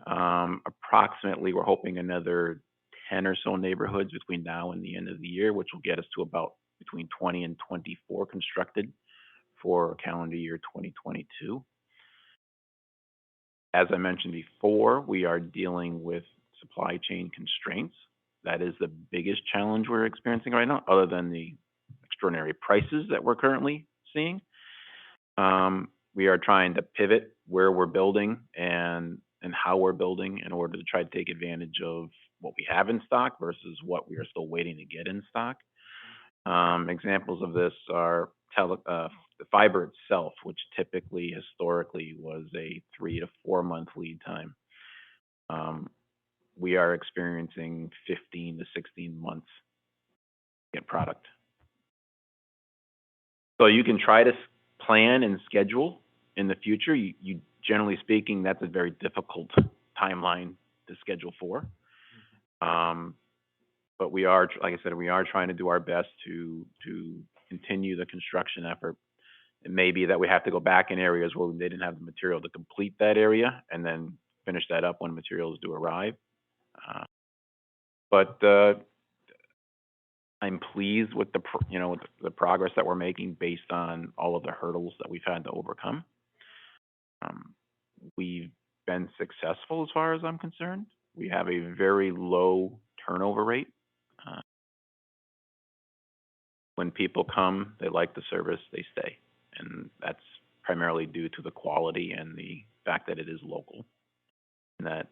Approximately, we're hoping another 10 or so neighborhoods between now and the end of the year, which will get us to about between 20 and 24 constructed for calendar year 2022. As I mentioned before, we are dealing with supply chain constraints. That is the biggest challenge we're experiencing right now, other than the extraordinary prices that we're currently seeing. We are trying to pivot where we're building and how we're building in order to try to take advantage of what we have in stock versus what we are still waiting to get in stock. Examples of this are the fiber itself, which typically historically was a 3 to 4 month lead time. We are experiencing 15 to 16 months to get product. So you can try to plan and schedule in the future. You generally speaking, that's a very difficult timeline to schedule for. But we are, like I said, we are trying to do our best to continue the construction effort. It may be that we have to go back in areas where they didn't have the material to complete that area and then finish that up when materials do arrive. But I'm pleased with the progress that we're making based on all of the hurdles that we've had to overcome. We've been successful as far as I'm concerned. We have a very low turnover rate. When people come, they like the service, they stay. And that's primarily due to the quality and the fact that it is local, and that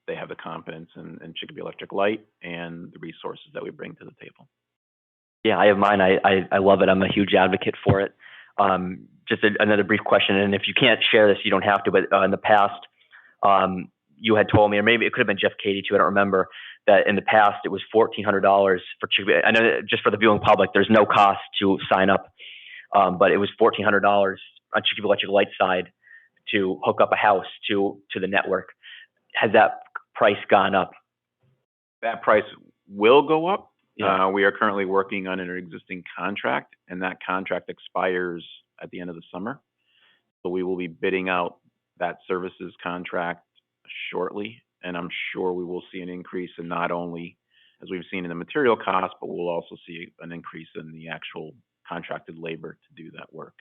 they have the confidence in Chicopee Electric Light and the resources that we bring to the table. Yeah, I have mine. I love it. I'm a huge advocate for it. Just another brief question, and if you can't share this, you don't have to, but in the past, you had told me, or maybe it could have been Jeff Cady too, I don't remember, that in the past it was $1,400 for Chicopee. I know that just for the viewing public, there's no cost to sign up, but it was $1,400 on Chicopee Electric Light side to hook up a house to the network. Has that price gone up? That price will go up. Yeah. We are currently working on an existing contract, and that contract expires at the end of the summer. So we will be bidding out that services contract shortly, and I'm sure we will see an increase in not only, as we've seen in the material costs, but we'll also see an increase in the actual contracted labor to do that work.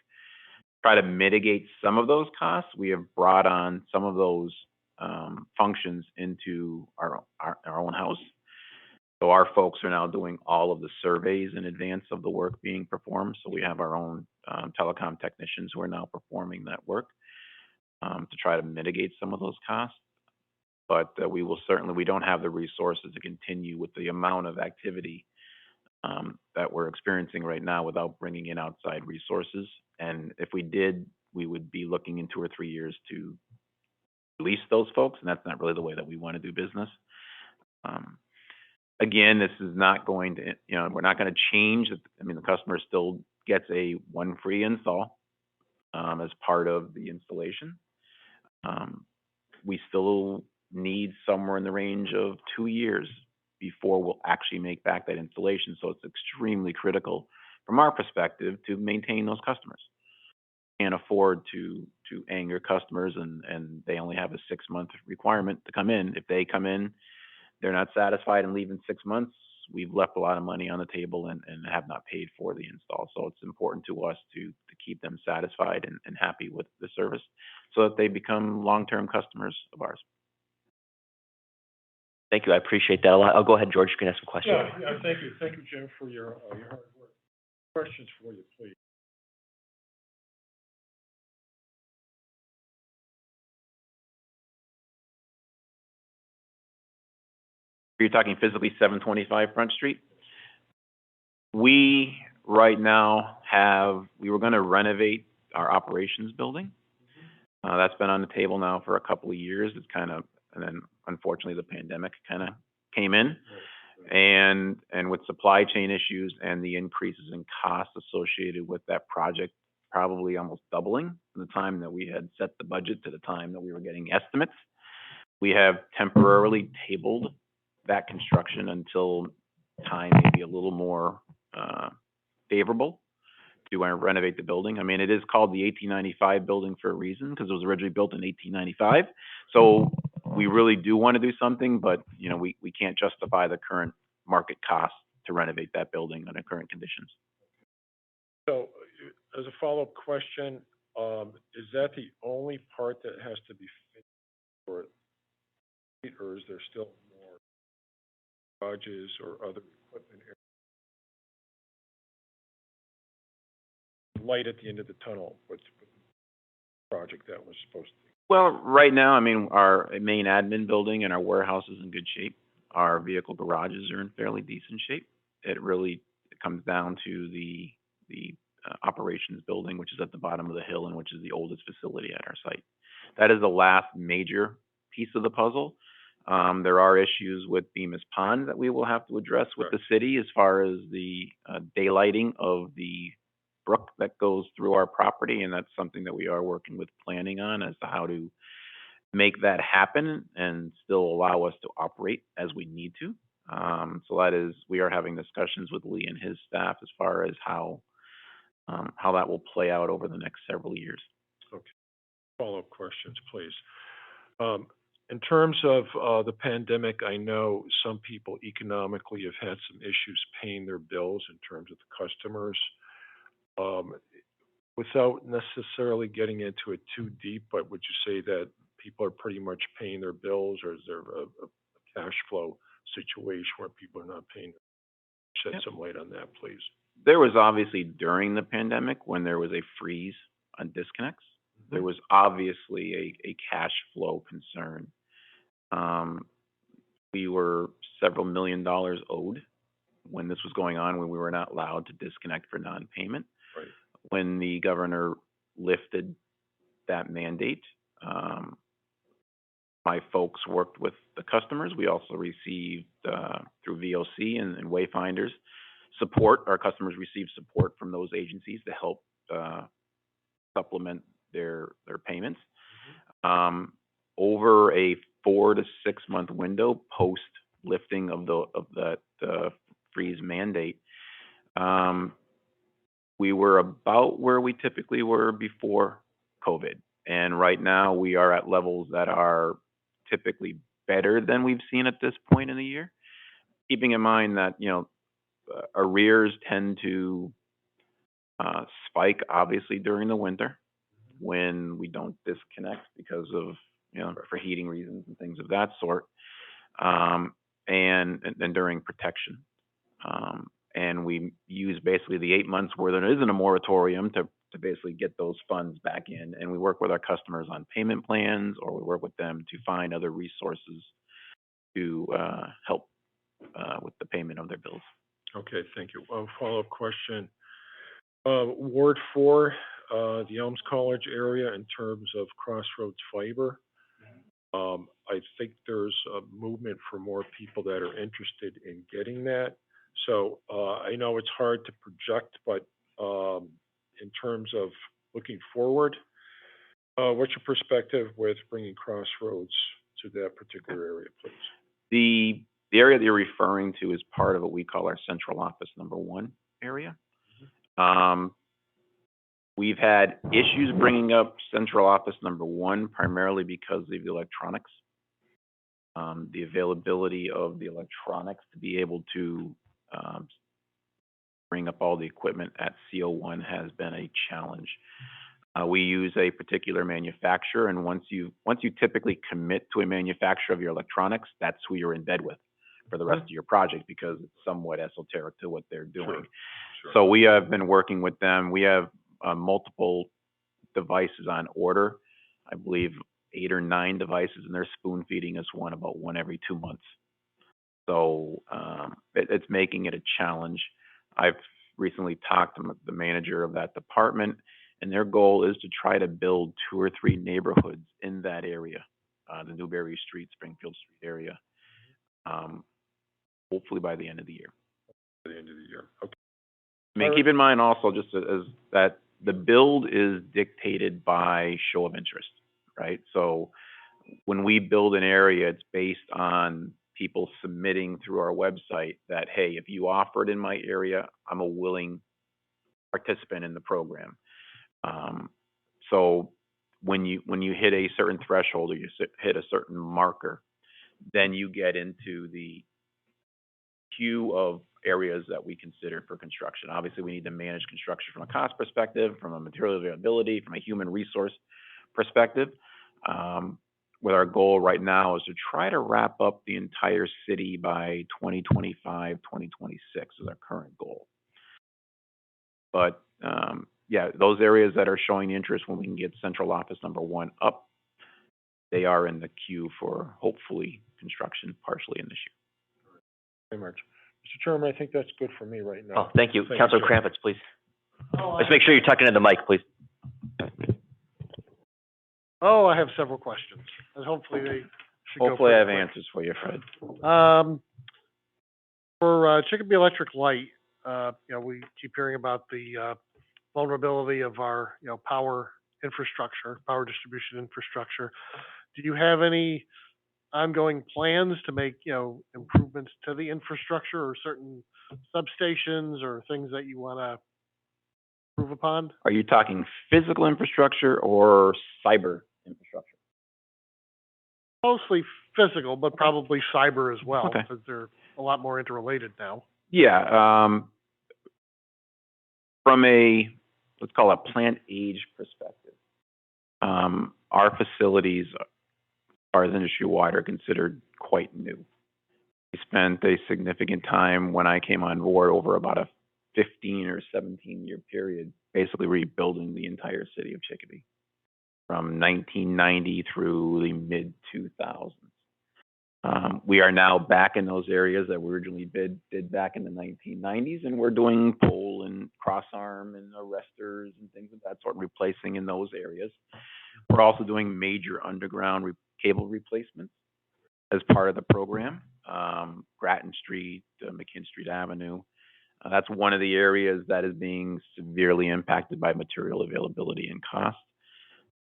Try to mitigate some of those costs. We have brought on some of those functions into our own house. So our folks are now doing all of the surveys in advance of the work being performed. So we have our own telecom technicians who are now performing that work to try to mitigate some of those costs. But we don't have the resources to continue with the amount of activity that we're experiencing right now without bringing in outside resources. And if we did, we would be looking in 2 or 3 years to release those folks, and that's not really the way that we want to do business. Again, this is not going to, we're not going to change. I mean, the customer still gets a 1 free install as part of the installation. We still need somewhere in the range of 2 years before we'll actually make back that installation. So it's extremely critical from our perspective to maintain those customers. Can't afford to anger customers, and they only have a 6-month requirement to come in. If they come in, they're not satisfied and leave in 6 months, we've left a lot of money on the table and have not paid for the install. So it's important to us to keep them satisfied and happy with the service so that they become long-term customers of ours. Thank you. I appreciate that a lot. I'll go ahead, George. You can ask some questions. Yeah, thank you. Thank you, Jim, for your hard work. Questions for you, please. You're talking physically 725 Front Street? We right now we were going to renovate our operations building. That's been on the table now for a couple of years. And then unfortunately the pandemic kind of came in. And with supply chain issues and the increases in costs associated with that project, probably almost doubling from the time that we had set the budget to the time that we were getting estimates. We have temporarily tabled that construction until time may be a little more favorable to renovate the building. I mean, it is called the 1895 building for a reason, because it was originally built in 1895. So we really do want to do something, but, you know, we can't justify the current market cost to renovate that building under current conditions. So, as a follow-up question, is that the only part that has to be fixed for it, or is there still more garages or other equipment areas? Light at the end of the tunnel, what's the project that was supposed to be? Well, right now, I mean, our main admin building and our warehouse is in good shape. Our vehicle garages are in fairly decent shape. It comes down to the operations building, which is at the bottom of the hill and which is the oldest facility at our site. That is the last major piece of the puzzle. There are issues with Bemis Pond that we will have to address with the city as far as the daylighting of the brook that goes through our property, and that's something that we are working with planning on as to how to make that happen and still allow us to operate as we need to. So that is, we are having discussions with Lee and his staff as far as how that will play out over the next several years. Okay. Follow-up questions, please. In terms of the pandemic, I know some people economically have had some issues paying their bills in terms of the customers. Without necessarily getting into it too deep, but would you say that people are pretty much paying their bills, or is there a cash flow situation where people are not paying? Shed some light on that, please. There was obviously during the pandemic when there was a freeze on disconnects, there was obviously a cash flow concern. We were several $1 million owed when this was going on, when we were not allowed to disconnect for non-payment. Right. When the governor lifted that mandate, my folks worked with the customers. We also received, through VOC and Wayfinders, support. Our customers received support from those agencies to help supplement their payments. Over a 4 to 6 month window post lifting of that freeze mandate, we were about where we typically were before COVID. And right now we are at levels that are typically better than we've seen at this point in the year. Keeping in mind that, you know, arrears tend to spike obviously during the winter when we don't disconnect because of, you know, for heating reasons and things of that sort, and during protection. And we use basically the 8 months where there isn't a moratorium to basically get those funds back in. And we work with our customers on payment plans, or we work with them to find other resources to help with the payment of their bills. Okay, thank you. Follow-up question. Ward 4, the Elms College area, in terms of Crossroads Fiber, I think there's a movement for more people that are interested in getting that. So I know it's hard to project, but in terms of looking forward, what's your perspective with bringing Crossroads to that particular area, please? The area that you're referring to is part of what we call our central office number 1 area. We've had issues bringing up central office number 1 primarily because of the electronics. The availability of the electronics to be able to bring up all the equipment at CO1 has been a challenge. We use a particular manufacturer, and once you typically commit to a manufacturer of your electronics, that's who you're in bed with for the rest of your project, because it's somewhat esoteric to what they're doing. Sure. So we have been working with them. We have multiple devices on order. I believe 8 or 9 devices, and they're spoon feeding us about one every 2 months. So it's making it a challenge. I've recently talked to the manager of that department, and their goal is to try to build 2 or 3 neighborhoods in that area, the Newberry Street, Springfield Street area, hopefully by the end of the year. By the end of the year. Okay. I mean, keep in mind also, just as that the build is dictated by show of interest, right? So when we build an area, it's based on people submitting through our website that, hey, if you offer it in my area, I'm a willing participant in the program. So when you hit a certain threshold or you hit a certain marker, then you get into the queue of areas that we consider for construction. Obviously, we need to manage construction from a cost perspective, from a material availability, from a human resource perspective. With our goal right now is to try to wrap up the entire city by 2025, 2026 is our current goal. But yeah, those areas that are showing interest when we can get central office number 1 up, they are in the queue for hopefully construction partially in this year. Very much. Mr. Chairman, I think that's good for me right now. Oh, thank you. Thank you, Councilor sir. Krampus, please. Just make sure you're tucking in the mic, please. Oh, I have several questions, and hopefully they should go Hopefully I have pretty quick. answers for you, Fred. For Chicopee Electric Light, we keep hearing about the vulnerability of our, power infrastructure, power distribution infrastructure. Do you have any ongoing plans to make, improvements to the infrastructure or certain substations or things that you want to improve upon? Are you talking physical infrastructure or cyber infrastructure? Mostly physical, but probably cyber as well, Okay. because they're a lot more interrelated now. Yeah, from a, let's call it plant age perspective, our facilities, as far as industry-wide, are considered quite new. We spent a significant time when I came on board over about a 15 or 17-year period, basically rebuilding the entire city of Chicopee from 1990 through the mid-2000s. We are now back in those areas that we originally did back in the 1990s, and we're doing pole and cross arm and arresters and things of that sort, replacing in those areas. We're also doing major underground cable replacements as part of the program. Grattan Street, McKinn Street Avenue. That's one of the areas that is being severely impacted by material availability and cost.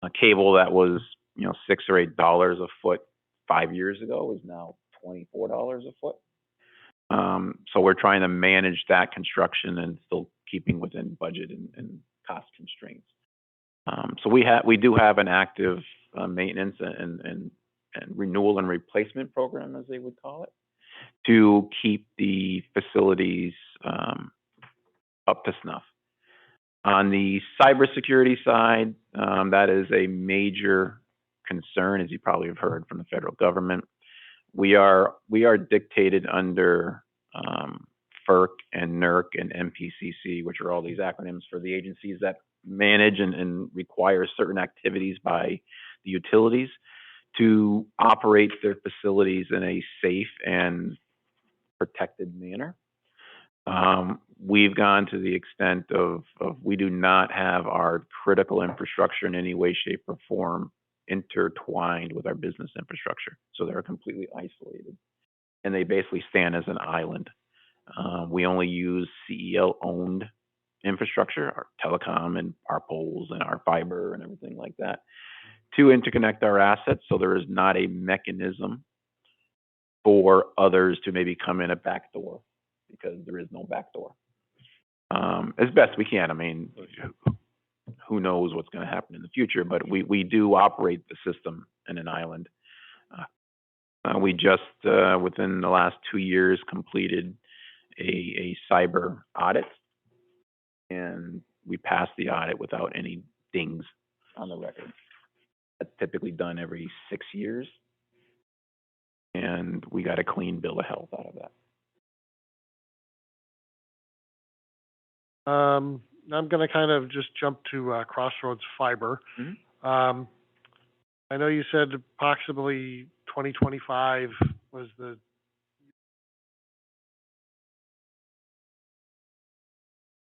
A cable that was, $6 or $8 a foot 5 years ago is now $24 a foot. So we're trying to manage that construction and still keeping within budget and cost constraints. So we do have an active maintenance and renewal and replacement program, as they would call it, to keep the facilities up to snuff. On the cybersecurity side, that is a major concern, as you probably have heard from the federal government. We are dictated under FERC and NERC and MPCC, which are all these acronyms for the agencies that manage and require certain activities by the utilities to operate their facilities in a safe and protected manner. We've gone to the extent of we do not have our critical infrastructure in any way, shape, or form intertwined with our business infrastructure. So they're completely isolated, and they basically stand as an island. We only use CEL-owned infrastructure, our telecom and our poles and our fiber and everything like that, to interconnect our assets, so there is not a mechanism for others to maybe come in a back door, because there is no back door. As best we can. I mean, who knows what's going to happen in the future, but we do operate the system in an island. We just, within the last 2 years, completed a cyber audit, and we passed the audit without any dings on the record. That's typically done every 6 years, and we got a clean bill of health out of that. I'm going to kind of just jump to Crossroads Fiber. Mm-hmm. I know you said approximately 2025 was the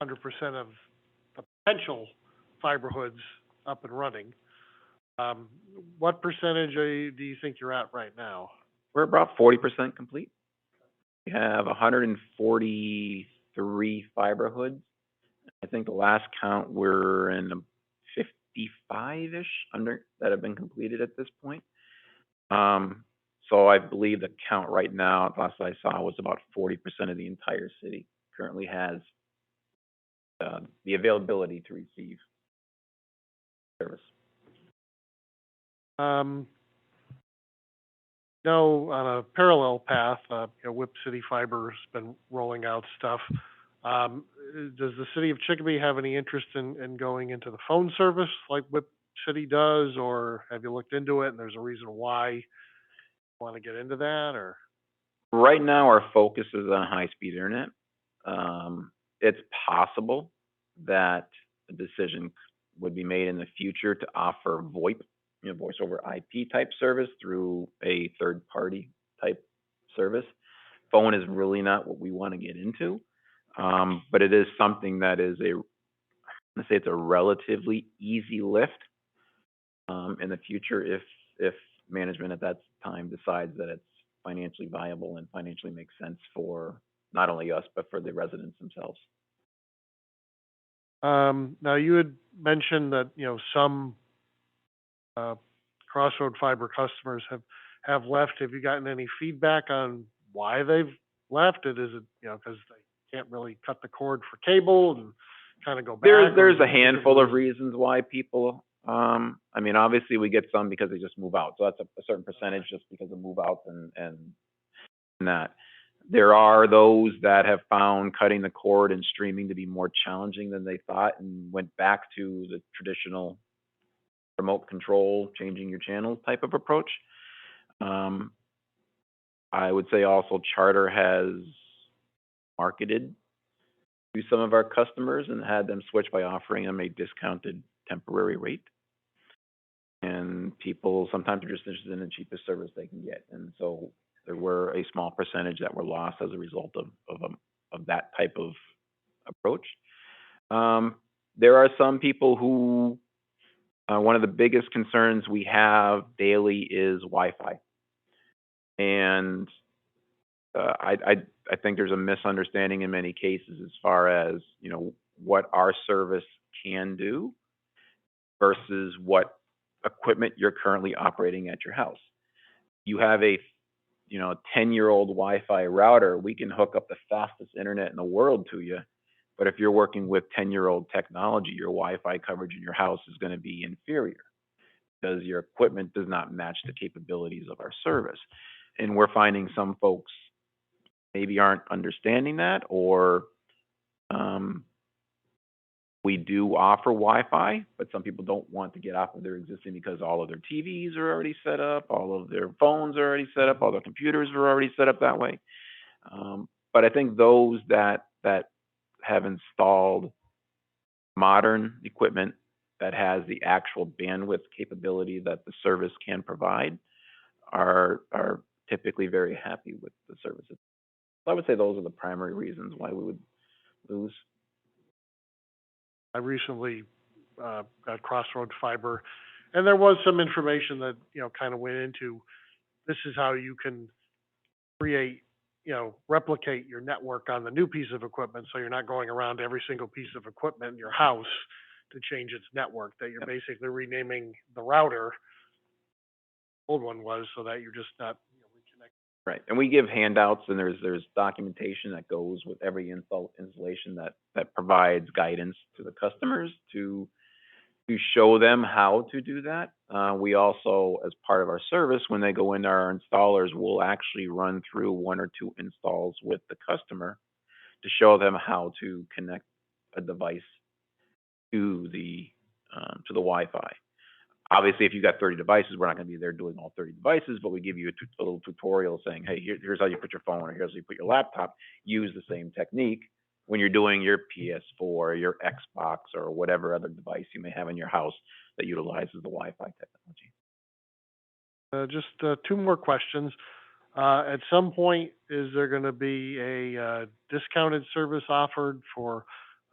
100% of the potential fiber hoods up and running. What percentage do you think you're at right now? We're about 40% complete. We have 143 fiber hoods I think the last count, we're in the 55-ish under that have been completed at this point. So I believe the count right now, last I saw, was about 40% of the entire city currently has the availability to receive service. No, on a parallel path, Whip City Fiber's been rolling out stuff. Does the city of Chicopee have any interest in going into the phone service like Whip City does, or have you looked into it and there's a reason why you want to get into that, or? Right now, our focus is on high-speed internet. It's possible that a decision would be made in the future to offer VoIP, voice over IP type service through a third-party type service. Phone is really not what we want to get into, but it is something that is let's say it's a relatively easy lift in the future if management at that time decides that it's financially viable and financially makes sense for not only us but for the residents themselves. Now you had mentioned that, some, Crossroad Fiber customers have left. Have you gotten any feedback on why they've left it? Is it, because they can't really cut the cord for cable and kind of go back? There's a handful of reasons why people, I mean, obviously we get some because they just move out. So that's a certain percentage just because of move outs and that. There are those that have found cutting the cord and streaming to be more challenging than they thought and went back to the traditional remote control, changing your channels type of approach. I would say also Charter has marketed to some of our customers and had them switch by offering them a discounted temporary rate. And people sometimes are just interested in the cheapest service they can get. And so there were a small percentage that were lost as a result of that type of approach. There are some people who, one of the biggest concerns we have daily is Wi-Fi. And I think there's a misunderstanding in many cases as far as, what our service can do versus what equipment you're currently operating at your house. You have a 10-year-old Wi-Fi router, we can hook up the fastest internet in the world to you. But if you're working with 10-year-old technology, your Wi-Fi coverage in your house is going to be inferior because your equipment does not match the capabilities of our service. And we're finding some folks maybe aren't understanding that, or we do offer Wi-Fi, but some people don't want to get off of their existing because all of their TVs are already set up, all of their phones are already set up, all their computers are already set up that way. But I think those that have installed modern equipment that has the actual bandwidth capability that the service can provide are typically very happy with the services. So I would say those are the primary reasons why we would lose. I recently got Crossroad Fiber, and there was some information that, kind of went into, this is how you can create, replicate your network on the new piece of equipment, so you're not going around to every single piece of equipment in your house to change its network, that you're basically renaming the router, old one was, so that you're just not, reconnecting. Right, and we give handouts, and there's documentation that goes with every installation that provides guidance to the customers to show them how to do that. We also, as part of our service, when they go into our installers, we'll actually run through 1 or 2 installs with the customer to show them how to connect a device to the Wi-Fi. Obviously, if you've got 30 devices, we're not going to be there doing all 30 devices, but we give you a little tutorial saying, hey, here's how you put your phone, or here's how you put your laptop. Use the same technique when you're doing your PS4, your Xbox, or whatever other device you may have in your house that utilizes the Wi-Fi technology. Just 2 more questions. At some point, is there going to be a discounted service offered for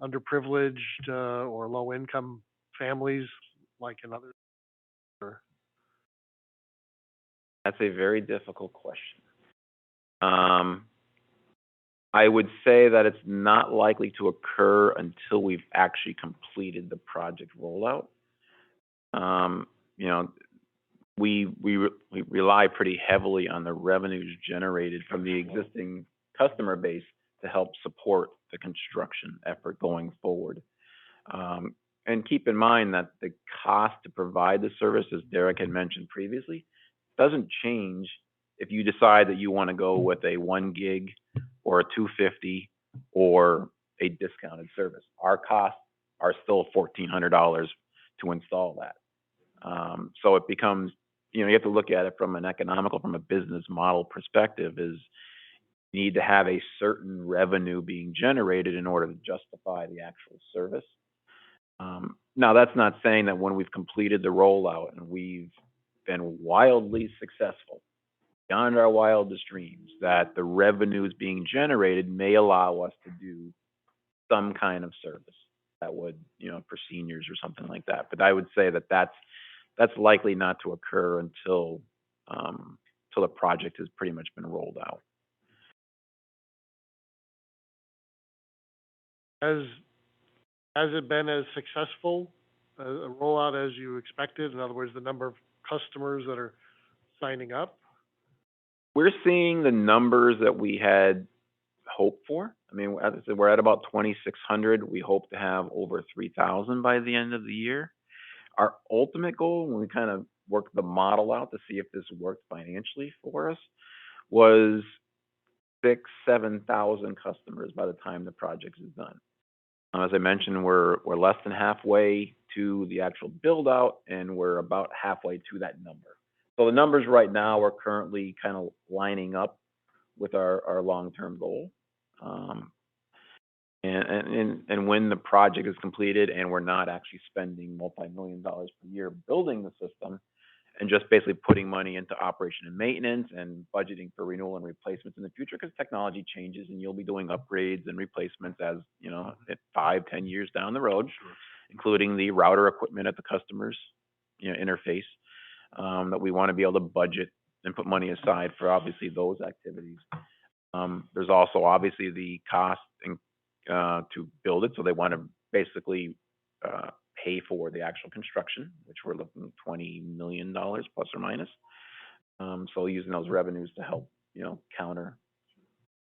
underprivileged or low-income families like in other? That's a very difficult question. I would say that it's not likely to occur until we've actually completed the project rollout. You know, we rely pretty heavily on the revenues generated from the existing customer base to help support the construction effort going forward. And keep in mind that the cost to provide the service, as Derek had mentioned previously, doesn't change if you decide that you want to go with a 1 gig or a 250 or a discounted service. Our costs are still $1,400 to install that. So it becomes, you know, you have to look at it from from a business model perspective, is you need to have a certain revenue being generated in order to justify the actual service. Now, that's not saying that when we've completed the rollout and we've been wildly successful, beyond our wildest dreams, that the revenues being generated may allow us to do some kind of service that would, you know, for seniors or something like that. But I would say that that's likely not to occur until the project has pretty much been rolled out. Has it been as successful a rollout as you expected? In other words, the number of customers that are signing up? We're seeing the numbers that we had hoped for. I mean, as I said, we're at about 2,600. We hope to have over 3,000 by the end of the year. Our ultimate goal, when we kind of worked the model out to see if this worked financially for us, was 6,000-7,000 customers by the time the project is done. As I mentioned, we're less than halfway to the actual build out, and we're about halfway to that number. So the numbers right now are currently kind of lining up with our long-term goal. And when the project is completed and we're not actually spending multi-million dollars per year building the system and just basically putting money into operation and maintenance and budgeting for renewal and replacements in the future, because technology changes and you'll be doing upgrades and replacements as, you know, at 5-10 years down the road, including the router equipment at the customer's, you know, interface, that we want to be able to budget and put money aside for obviously those activities. There's also obviously the cost to build it, so they want to basically pay for the actual construction, which we're looking at $20 million plus or minus. So using those revenues to help, you know, counter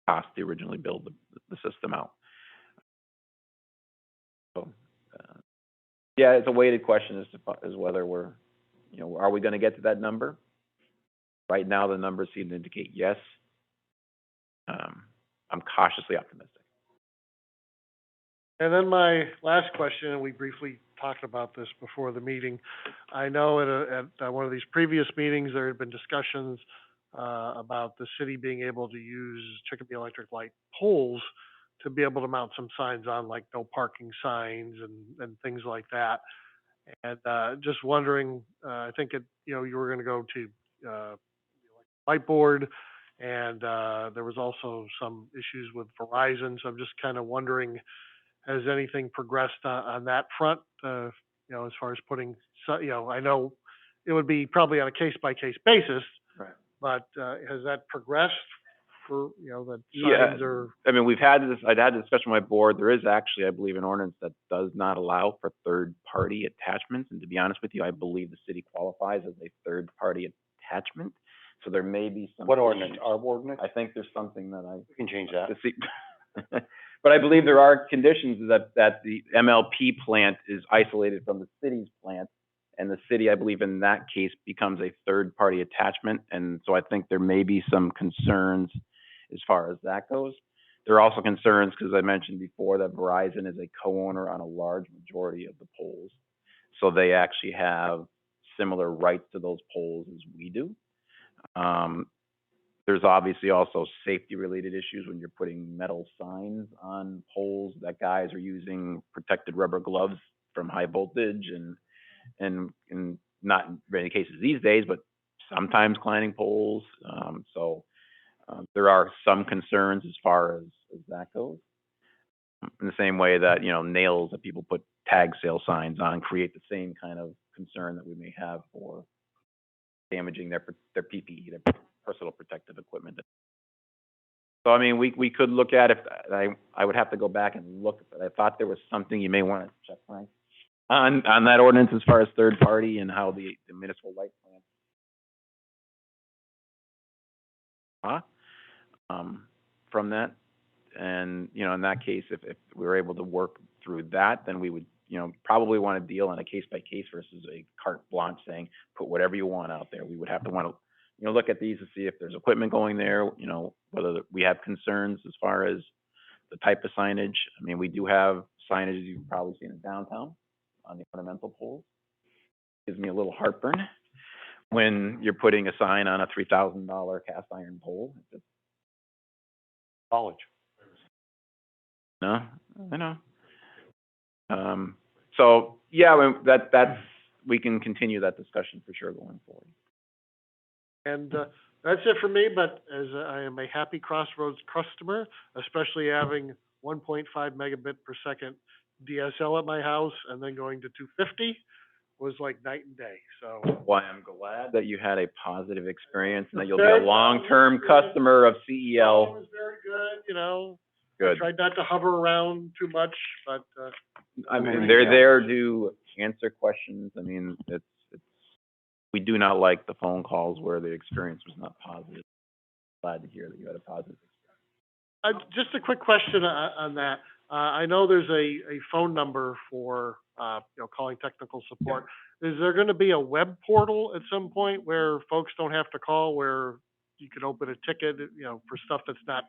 cost to originally build the system out. So yeah, it's a weighted question as whether we're, you know, are we going to get to that number? Right now, the numbers seem to indicate yes. I'm cautiously optimistic. And then my last question, and we briefly talked about this before the meeting. I know at one of these previous meetings, there had been discussions about the city being able to use Chicopee Electric Light poles to be able to mount some signs on, like no parking signs and things like that. And just wondering, I think you know, you were going to go to light board, and there was also some issues with Verizon. So I'm just kind of wondering, has anything progressed on that front? You know, as far as putting, you know, I know it would be probably on a case-by-case basis, Right. But has that progressed for, you know, that Yeah. signs or? I mean, I'd had this discussion with my board. There is actually, I believe, an ordinance that does not allow for third-party attachments. And to be honest with you, I believe the city qualifies as a third-party attachment. So there may be some. What ordinance? Our ordinance? I think there's something that We can change that. to see. But I believe there are conditions that the MLP plant is isolated from the city's plant, and the city, I believe, in that case becomes a third-party attachment. And so I think there may be some concerns as far as that goes. There are also concerns, because I mentioned before that Verizon is a co-owner on a large majority of the poles. So they actually have similar rights to those poles as we do. There's obviously also safety-related issues when you're putting metal signs on poles that guys are using protected rubber gloves from high voltage and not in many cases these days, but sometimes climbing poles. So there are some concerns as far as that goes. In the same way that, you know, nails that people put tag sale signs on create the same kind of concern that we may have for damaging their PPE, their personal protective equipment. So, I mean, we could look at if, I would have to go back and look, but I thought there was something you may want to check, Frank, on that ordinance as far as third party and how the municipal light plan, from that. And, you know, in that case, if we were able to work through that, then we would, you know, probably want to deal on a case by case versus a carte blanche saying, put whatever you want out there. We would have to want to, you know, look at these to see if there's equipment going there, you know, whether we have concerns as far as the type of signage. I mean, we do have signage you've probably seen in downtown on the ornamental poles. Gives me a little heartburn when you're putting a sign on a $3,000 cast iron pole. It's just, College. no, I know. So yeah, I mean, that's, we can continue that discussion for sure going forward. And that's it for me, but as I am a happy Crossroads customer, especially having 1.5 megabit per second DSL at my house and then going to 250 was like night and day, so. Well, I'm glad that you had a positive experience and that you'll be a long-term customer of It CEL. was very good, you know. Good. Tried not to hover around too much, but, I mean, they're there to answer questions. I mean, it's, we do not like the phone calls where the experience was not positive. Glad to hear that you had a positive experience. just a quick question on that. I know there's a phone number for, you know, calling technical support. Is there gonna be a web portal at some point where folks don't have to call, where you can open a ticket, you know, for stuff that's not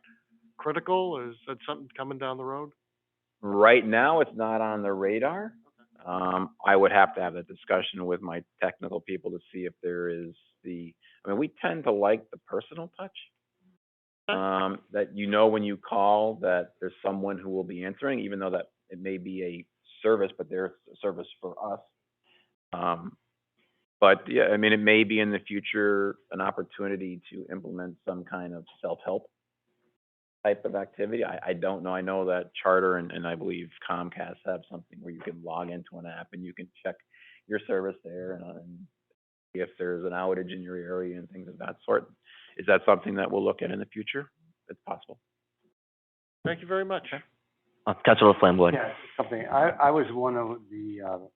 critical? Or is that something coming down the road? Right now, it's not on the radar. I would have to have a discussion with my technical people to see if there is I mean, we tend to like the personal touch. That you know when you call that there's someone who will be answering, even though that it may be a service, but there's a service for us. But yeah, I mean, it may be in the future an opportunity to implement some kind of self-help type of activity. I don't know. I know that Charter and I believe Comcast have something where you can log into an app and you can check your service there and if there's an outage in your area and things of that sort. Is that something that we'll look at in the future? It's possible. Thank you very much. Councilor Flamboy. Yeah, something, I was one of the,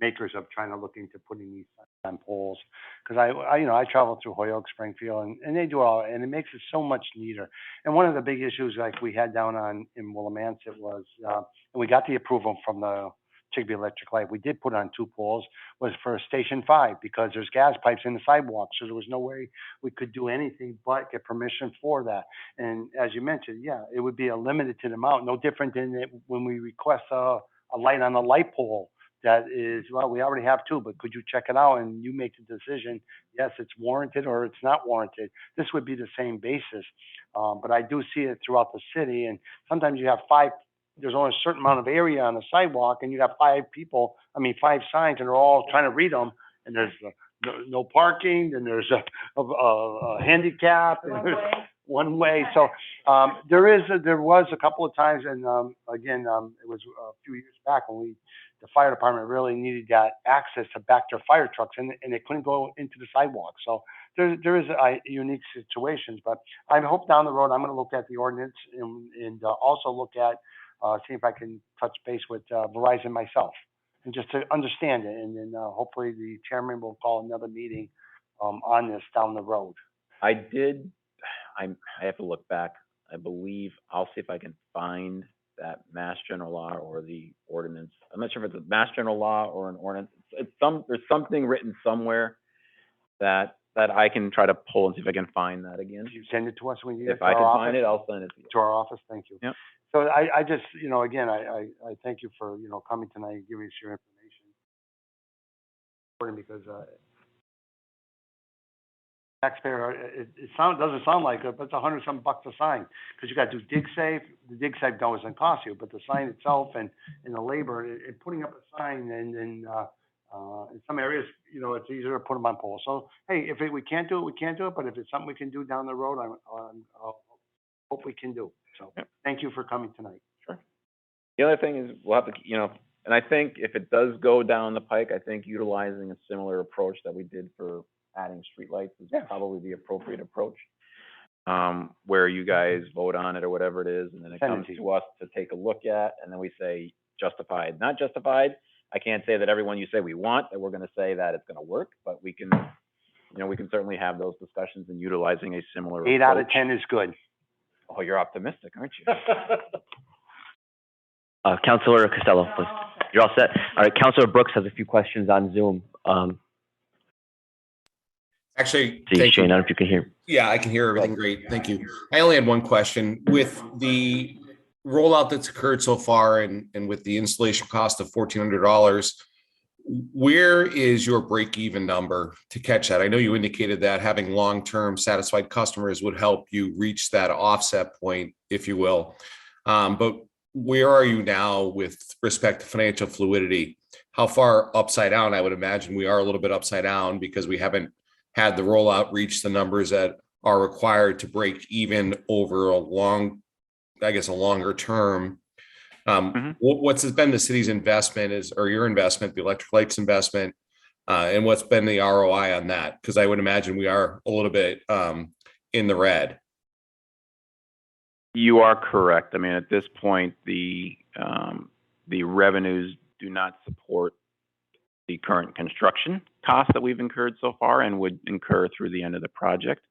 makers of trying to look into putting these on poles. Cause I, you know, I travel through Hoyoke, Springfield, and they do all, and it makes it so much neater. And one of the big issues like we had down in Willimantic was, and we got the approval from the Chicopee Electric Light, we did put on 2 poles, was for Station 5, because there's gas pipes in the sidewalk, so there was no way we could do anything but get permission for that. And as you mentioned, yeah, it would be a limited amount, no different than when we request a light on a light pole. That is, well, we already have 2, but could you check it out and you make the decision, yes, it's warranted or it's not warranted. This would be the same basis. But I do see it throughout the city, and sometimes you have 5, there's only a certain amount of area on the sidewalk, and you have 5 signs, and they're all trying to read them, and there's no parking, and there's a handicap, and there's one way. So there was a couple of times, and again, it was a few years back when the fire department really needed that access to back their fire trucks, and they couldn't go into the sidewalk. So there is unique situations, but I hope down the road I'm going to look at the ordinance and also look at see if I can touch base with Verizon myself and just to understand it, and then hopefully the chairman will call another meeting on this down the road. I have to look back. I believe I'll see if I can find that Mass General Law or the ordinance. I'm not sure if it's a Mass General Law or an ordinance. There's something written somewhere that I can try to pull and see if I can find that again. Can you send it to us when you get If to I our can office? find it, I'll send it to you. To our office, thank you. Yep. So I just, you know, again, I thank you for, you know, coming tonight and giving us your information. Because taxpayer, it doesn't sound like it, but it's $100-some a sign, because you got to do dig safe. The dig safe doesn't cost you, but the sign itself and the labor and putting up a sign, and in some areas, you know, it's easier to put them on poles. So hey, if we can't do it, we can't do it. But if it's something we can do down the road, I hope we can do. So thank you for coming tonight. Sure. The other thing is we'll have to, you know, and I think if it does go down the pike, I think utilizing a similar approach that we did for adding streetlights is probably the appropriate approach. where you guys vote on it or whatever it is, and then it Send it comes to you. to us to take a look at, and then we say justified, not justified. I can't say that everyone you say we want, that we're gonna say that it's gonna work, but we can, we can certainly have those discussions and utilizing a similar 8 out of approach. 10 is good. Oh, you're optimistic, aren't you? Councilor Costello, please. You're all set? All right, Councilor Brooks has a few questions on Zoom. Actually, See, thank Shane, I you. don't know if you can hear. Yeah, I can hear everything great. Thank you. I only had one question. With the rollout that's occurred so far and with the installation cost of $1,400, where is your break-even number to catch that? I know you indicated that having long-term satisfied customers would help you reach that offset point, if you will. But where are you now with respect to financial fluidity? How far upside down? I would imagine we are a little bit upside down because we haven't had the rollout reach the numbers that are required to break even over a longer term. What's been the city's investment or your investment, the electric lights investment, and what's been the ROI on that? Because I would imagine we are a little bit in the red. You are correct. I mean, at this point, the revenues do not support the current construction costs that we've incurred so far and would incur through the end of the project.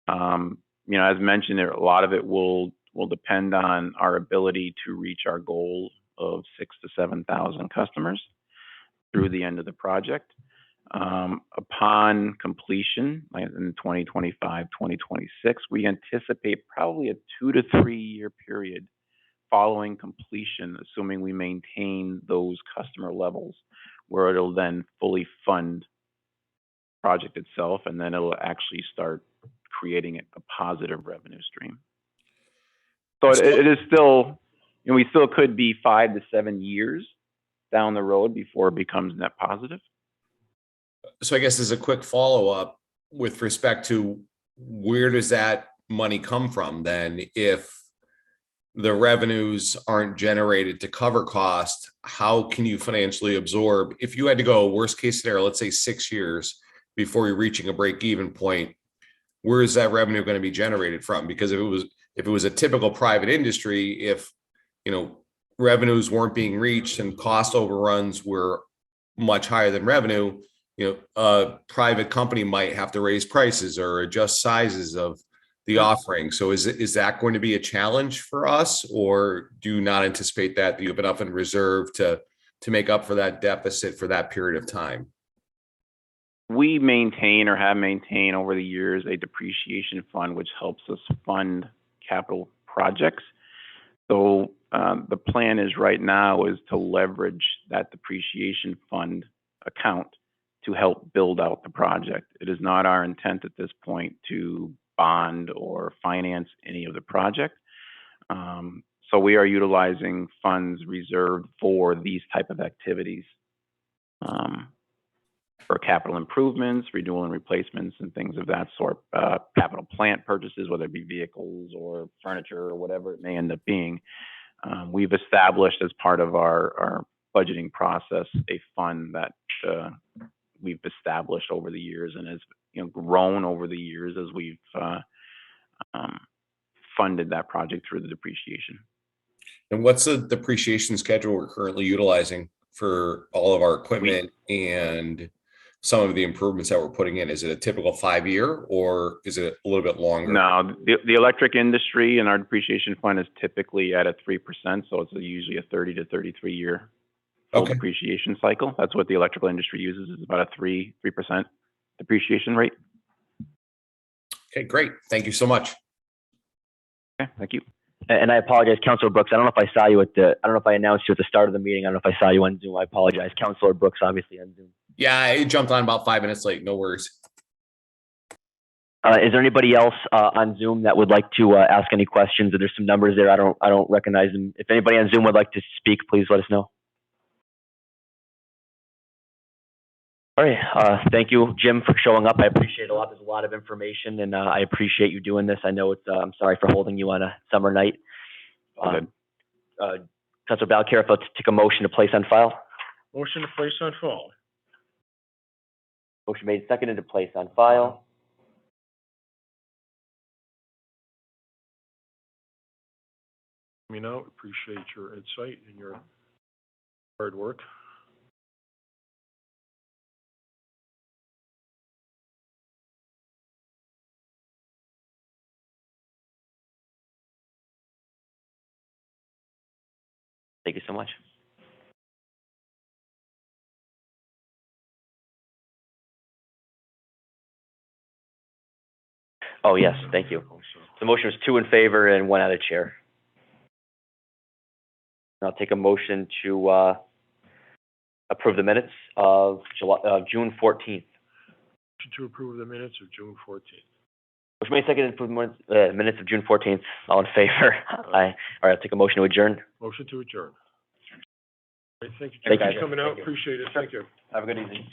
As mentioned, a lot of it will depend on our ability to reach our goal of 6,000 to 7,000 customers through the end of the project. Upon completion, like in 2025, 2026, we anticipate probably a 2 to 3 year period following completion, assuming we maintain those customer levels, where it'll then fully fund the project itself, and then it'll actually start creating a positive revenue stream. So it is still, we still could be 5 to 7 years down the road before it becomes net positive. So I guess as a quick follow-up with respect to where does that money come from then? If the revenues aren't generated to cover cost, how can you financially absorb? If you had to go worst case scenario, let's say 6 years before you're reaching a break-even point, where is that revenue going to be generated from? Because if it was a typical private industry, if revenues weren't being reached and cost overruns were much higher than revenue, a private company might have to raise prices or adjust sizes of the offering. So is that going to be a challenge for us, or do you not anticipate that you have enough in reserve to make up for that deficit for that period of time? We maintain or have maintained over the years a depreciation fund, which helps us fund capital projects. So the plan is right now is to leverage that depreciation fund account to help build out the project. It is not our intent at this point to bond or finance any of the project. So we are utilizing funds reserved for these type of activities, for capital improvements, renewal and replacements, and things of that sort. Capital plant purchases, whether it be vehicles or furniture or whatever it may end up being. We've established as part of our budgeting process a fund that we've established over the years and has grown over the years as we've funded that project through the depreciation. And what's the depreciation schedule we're currently utilizing for all of our equipment and some of the improvements that we're putting in? Is it a typical 5-year, or is it a little bit longer? No, the electric industry and our depreciation fund is typically at a 3%, so it's usually a 30 to 33 year full depreciation cycle. That's what the electrical industry uses, is about a 3% depreciation rate. Okay, great. Thank you so much. Okay, thank you. And I apologize, Councilor Brooks. I don't know if I saw you I don't know if I announced you at the start of the meeting. I don't know if I saw you on Zoom. I apologize. Councilor Brooks, obviously on Zoom. Yeah, I jumped on about 5 minutes late. No worries. Is there anybody else on Zoom that would like to ask any questions? There's some numbers there. I don't recognize them. If anybody on Zoom would like to speak, please let us know. All right. Thank you, Jim, for showing up. I appreciate it a lot. There's a lot of information, and I appreciate you doing this. I know it's. I'm sorry for holding you on a summer night. Councilor Balcarres, if I'll take a motion to place on file. Motion to place on file. Motion made, seconded to place on file. coming out. Appreciate your insight and your hard work. Thank you so much. Oh, yes, thank you. The motion was 2 in favor and 1 out of chair. I'll take a motion to, approve the minutes of June 14th. Motion to approve the minutes of June 14th. Motion made second to approve the minutes of June 14th. All in favor? Aye. All right, I'll take a motion to adjourn. Motion to adjourn. All right, thank you, Thank Jim, you. for coming out. Thank you. Appreciate it. Thank you. Have a good evening.